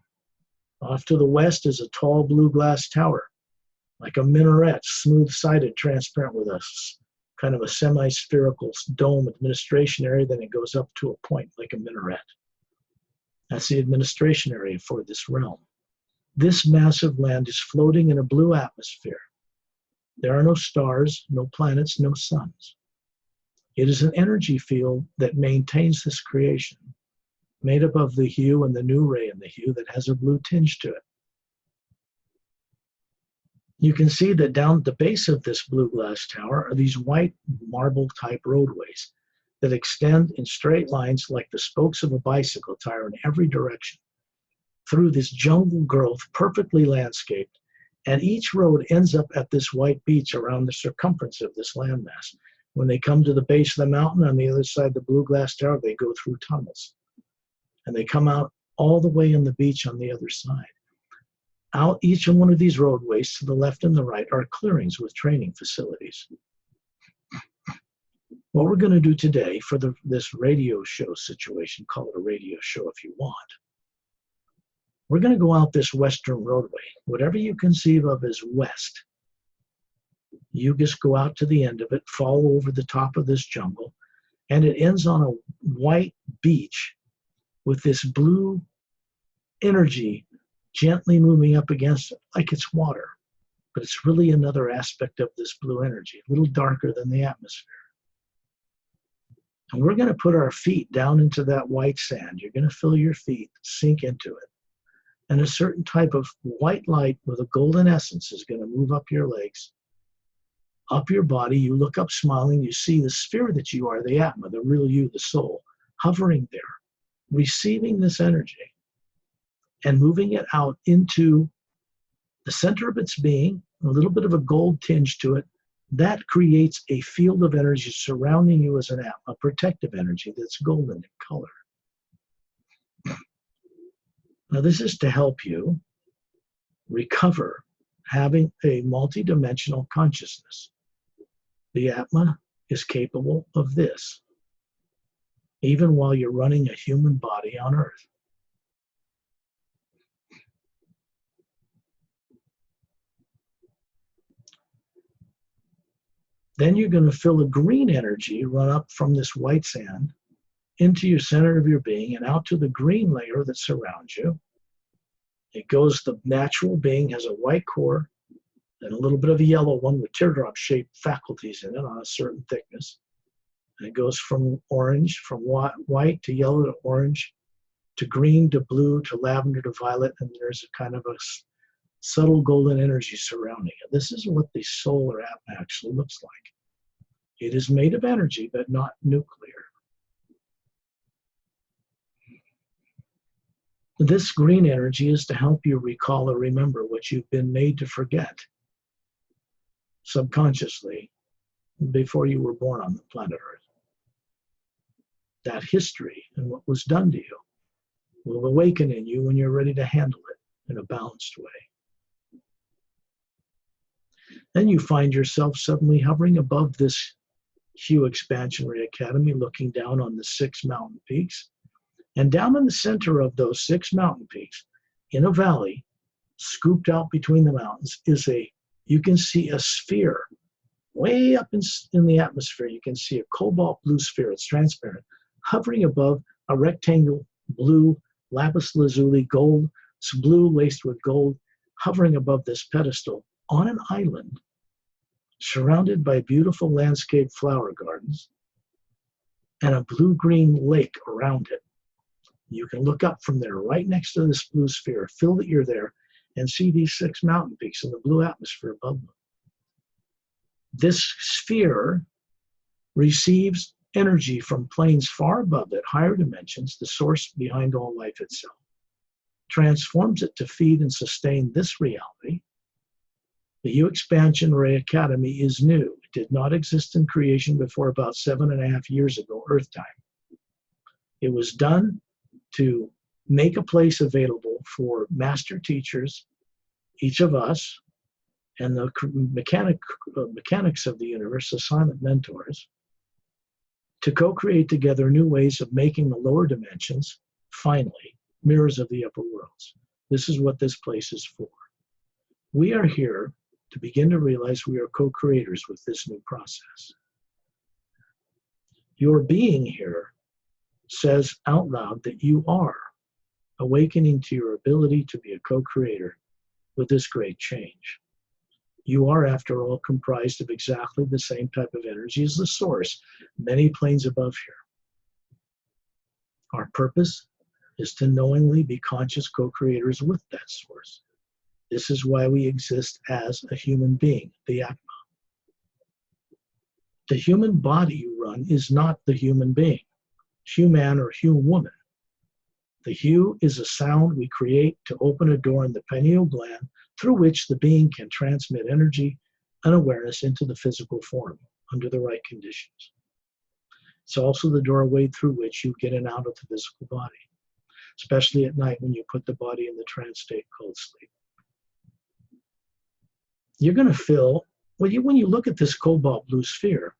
Off to the west is a tall blue glass tower, like a minaret, smooth-sided, transparent, with a kind of a semi-spherical dome administration area. Then it goes up to a point like a minaret. That's the administration area for this realm. This massive land is floating in a blue atmosphere. There are no stars, no planets, no suns. It is an energy field that maintains this creation, made up of the hue and the new ray and the hue that has a blue tinge to it. You can see that down at the base of this blue glass tower are these white marble-type roadways that extend in straight lines like the spokes of a bicycle tire in every direction through this jungle growth, perfectly landscaped, and each road ends up at this white beach around the circumference of this landmass. When they come to the base of the mountain on the other side of the blue glass tower, they go through tunnels, and they come out all the way on the beach on the other side. Out each one of these roadways to the left and the right are clearings with training facilities. What we're going to do today for this radio show situation, call it a radio show if you want, we're going to go out this western roadway. Whatever you conceive of as west, you just go out to the end of it, fall over the top of this jungle, and it ends on a white beach with this blue energy gently moving up against it like it's water. But it's really another aspect of this blue energy, a little darker than the atmosphere. And we're going to put our feet down into that white sand. You're going to feel your feet sink into it. And a certain type of white light with a golden essence is going to move up your legs, up your body. You look up smiling. You see the sphere that you are, the Atma, the real you, the soul, hovering there, receiving this energy and moving it out into the center of its being, a little bit of a gold tinge to it. That creates a field of energy surrounding you as an Atma, a protective energy that's golden in color. Now, this is to help you recover having a multidimensional consciousness. The Atma is capable of this, even while you're running a human body on Earth. Then you're going to feel a green energy run up from this white sand into your center of your being and out to the green layer that surrounds you. It goes, the natural being has a white core and a little bit of a yellow one with teardrop-shaped faculties in it on a certain thickness. And it goes from orange, from white to yellow to orange, to green to blue to lavender to violet, and there's a kind of a subtle golden energy surrounding it. This is what the solar Atma actually looks like. It is made of energy, but not nuclear. This green energy is to help you recall or remember what you've been made to forget subconsciously before you were born on the planet Earth. That history and what was done to you will awaken in you when you're ready to handle it in a balanced way. Then you find yourself suddenly hovering above this Hue Expansion Ray Academy, looking down on the 6 mountain peaks. And down in the center of those 6 mountain peaks, in a valley, scooped out between the mountains, you can see a sphere. Way up in the atmosphere, you can see a cobalt blue sphere. It's transparent, hovering above a rectangle blue lapis lazuli gold. It's blue laced with gold, hovering above this pedestal on an island, surrounded by beautiful landscape flower gardens and a blue-green lake around it. You can look up from there right next to this blue sphere, feel that you're there, and see these 6 mountain peaks in the blue atmosphere above them. This sphere receives energy from planes far above it, higher dimensions, the source behind all life itself, transforms it to feed and sustain this reality, The Hue Expansion Ray Academy is new. It did not exist in creation before about 7.5 years ago, Earth time. It was done to make a place available for master teachers, each of us, and the mechanics of the universe, the silent mentors, to co-create together new ways of making the lower dimensions, finally, mirrors of the upper worlds. This is what this place is for. We are here to begin to realize we are co-creators with this new process. Your being here says out loud that you are awakening to your ability to be a co-creator with this great change. You are, after all, comprised of exactly the same type of energy as the source, many planes above here. Our purpose is to knowingly be conscious co-creators with that source. This is why we exist as a human being, the Atma. The human body you run is not the human being, human or human. The hue is a sound we create to open a door in the pineal gland through which the being can transmit energy and awareness into the physical form under the right conditions. It's also the doorway through which you get in and out of the physical body, especially at night when you put the body in the trance state called sleep. You're going to feel, when you look at this cobalt blue sphere,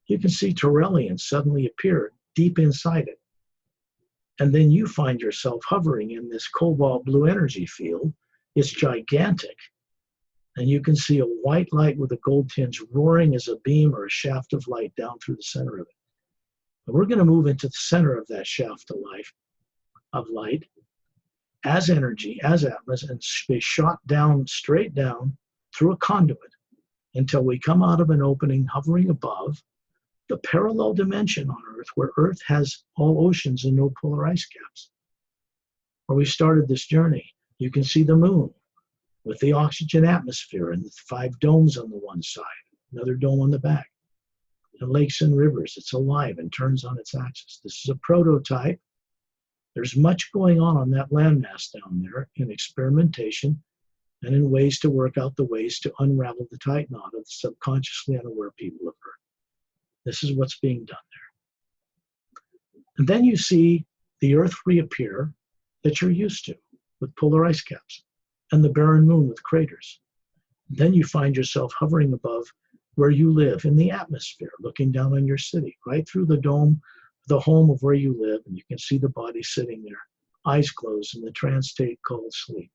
you can see Tyrellians suddenly appear deep inside it. And then you find yourself hovering in this cobalt blue energy field. It's gigantic. And you can see a white light with a gold tinge roaring as a beam or a shaft of light down through the center of it. And we're going to move into the center of that shaft of light as energy, as atmas, and be shot down, straight down through a conduit until we come out of an opening hovering above the parallel dimension on Earth, where Earth has all oceans and no polar ice caps. Where we started this journey, you can see the moon with the oxygen atmosphere and the 5 domes on the one side, another dome on the back. And lakes and rivers, it's alive and turns on its axis. This is a prototype. There's much going on that landmass down there in experimentation and in ways to work out the ways to unravel the tight knot of the subconsciously unaware people of Earth. This is what's being done there. And then you see the Earth reappear that you're used to with polar ice caps and the barren moon with craters. And then you find yourself hovering above where you live in the atmosphere, looking down on your city, right through the dome, the home of where you live, and you can see the body sitting there, eyes closed in the trance state called sleep.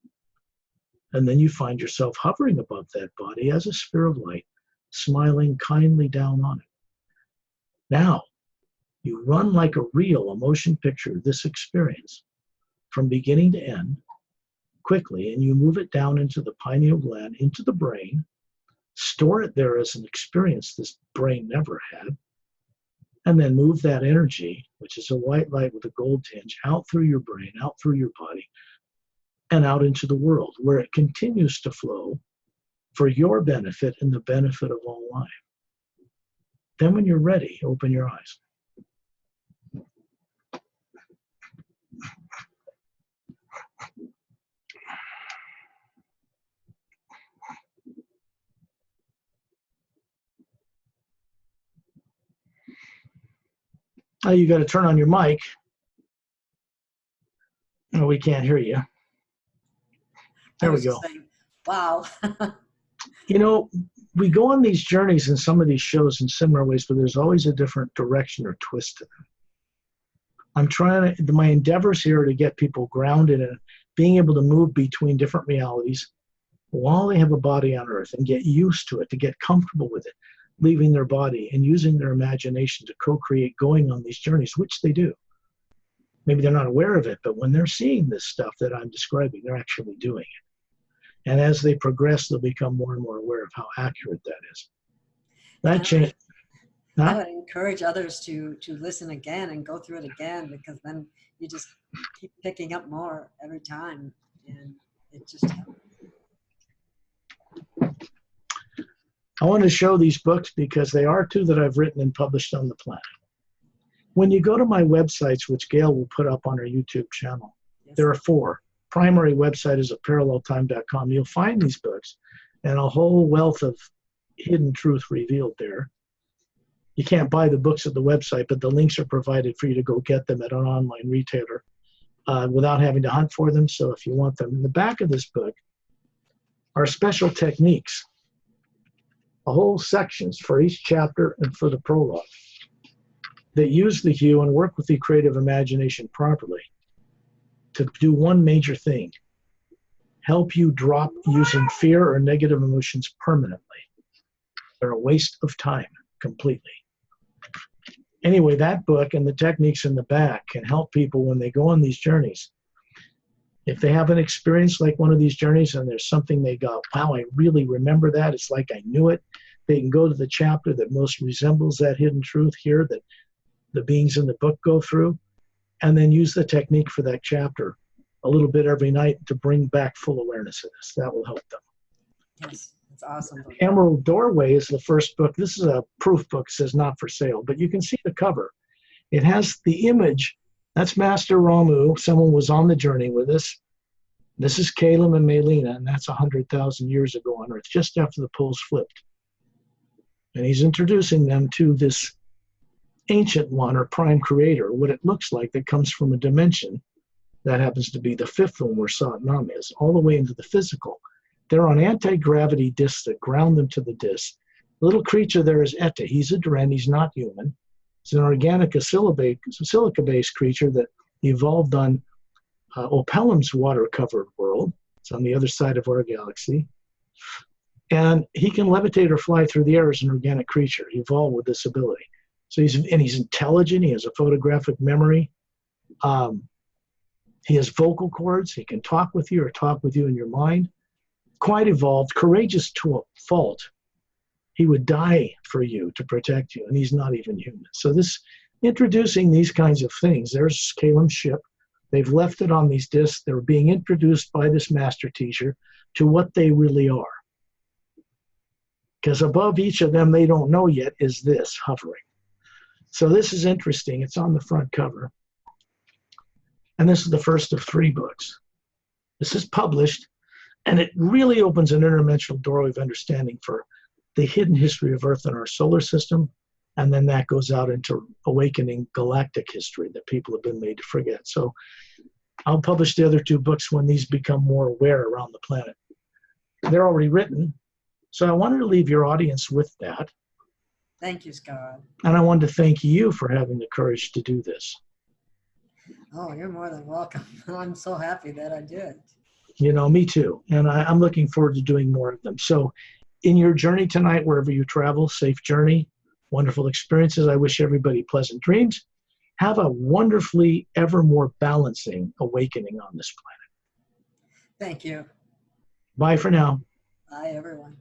And then you find yourself hovering above that body as a sphere of light, smiling kindly down on it. Now, you run like a reel, a motion picture, this experience from beginning to end quickly, and you move it down into the pineal gland, into the brain, store it there as an experience this brain never had, and then move that energy, which is a white light with a gold tinge, out through your brain, out through your body, and out into the world, where it continues to flow for your benefit and the benefit of all life. Then when you're ready, open your eyes. Oh, you got to turn on your mic. No, we can't hear you. There we go. Saying, wow. You know, we go on these journeys in some of these shows in similar ways, but there's always a different direction or twist to them. I'm trying to, my endeavors here are to get people grounded and being able to move between different realities while they have a body on Earth and get used to it, to get comfortable with it, leaving their body and using their imagination to co-create going on these journeys, which they do. Maybe they're not aware of it, but when they're seeing this stuff that I'm describing, they're actually doing it. And as they progress, they'll become more and more aware of how accurate that is. That change. I would encourage others to listen again and go through it again, because then you just keep picking up more every time, and it just helps. I want to show these books because they are 2 that I've written and published on the planet. When you go to my websites, which Gail will put up on her YouTube channel, yes, there are 4. Primary website is paralleltime.com. You'll find these books. and a whole wealth of hidden truth revealed there. You can't buy the books at the website, but the links are provided for you to go get them at an online retailer without having to hunt for them. So if you want them, in the back of this book are special techniques, a whole sections for each chapter and for the prologue that use the hue and work with the creative imagination properly to do one major thing: help you drop using fear or negative emotions permanently. They're a waste of time completely. Anyway, that book and the techniques in the back can help people when they go on these journeys. If they have an experience like one of these journeys and there's something they go, wow, I really remember that, it's like I knew it, they can go to the chapter that most resembles that hidden truth here that the beings in the book go through, and then use the technique for that chapter a little bit every night to bring back full awareness of this. That will help them. Yes, it's awesome. Emerald Doorway is the first book. This is a proof book. It says not for sale, but you can see the cover. It has the image. That's Master Ramu. Someone was on the journey with us. This is Caleb and Melina, and that's 100,000 years ago on Earth, just after the poles flipped. And he's introducing them to this ancient one, or prime creator, what it looks like, that comes from a dimension that happens to be the fifth one where Satnam is, all the way into the physical. They're on anti-gravity discs that ground them to the disc. The little creature there is Etta. He's a Dren. He's not human. It's an organic silica-based creature that evolved on Opelum's water-covered world. It's on the other side of our galaxy. And he can levitate or fly through the air as an organic creature. He evolved with this ability. So he's intelligent. He has a photographic memory. He has vocal cords. He can talk with you or talk with you in your mind. Quite evolved, courageous to a fault. He would die for you to protect you, and he's not even human. So this, introducing these kinds of things, there's Caleb's ship. They've left it on these discs. They're being introduced by this master teacher to what they really are. Because above each of them, they don't know yet, is this hovering. So this is interesting. It's on the front cover. And this is the first of 3 books. This is published, and it really opens an interdimensional doorway of understanding for the hidden history of Earth and our solar system. And then that goes out into awakening galactic history that people have been made to forget. So I'll publish the other 2 books when these become more aware around the planet. They're already written. So I wanted to leave your audience with that. Thank you, Scott. And I wanted to thank you for having the courage to do this. Oh, you're more than welcome. I'm so happy that I did. You know, me too. And I'm looking forward to doing more of them. So in your journey tonight, wherever you travel, safe journey, wonderful experiences. I wish everybody pleasant dreams. Have a wonderfully ever more balancing awakening on this planet. Thank you. Bye for now. Bye, everyone.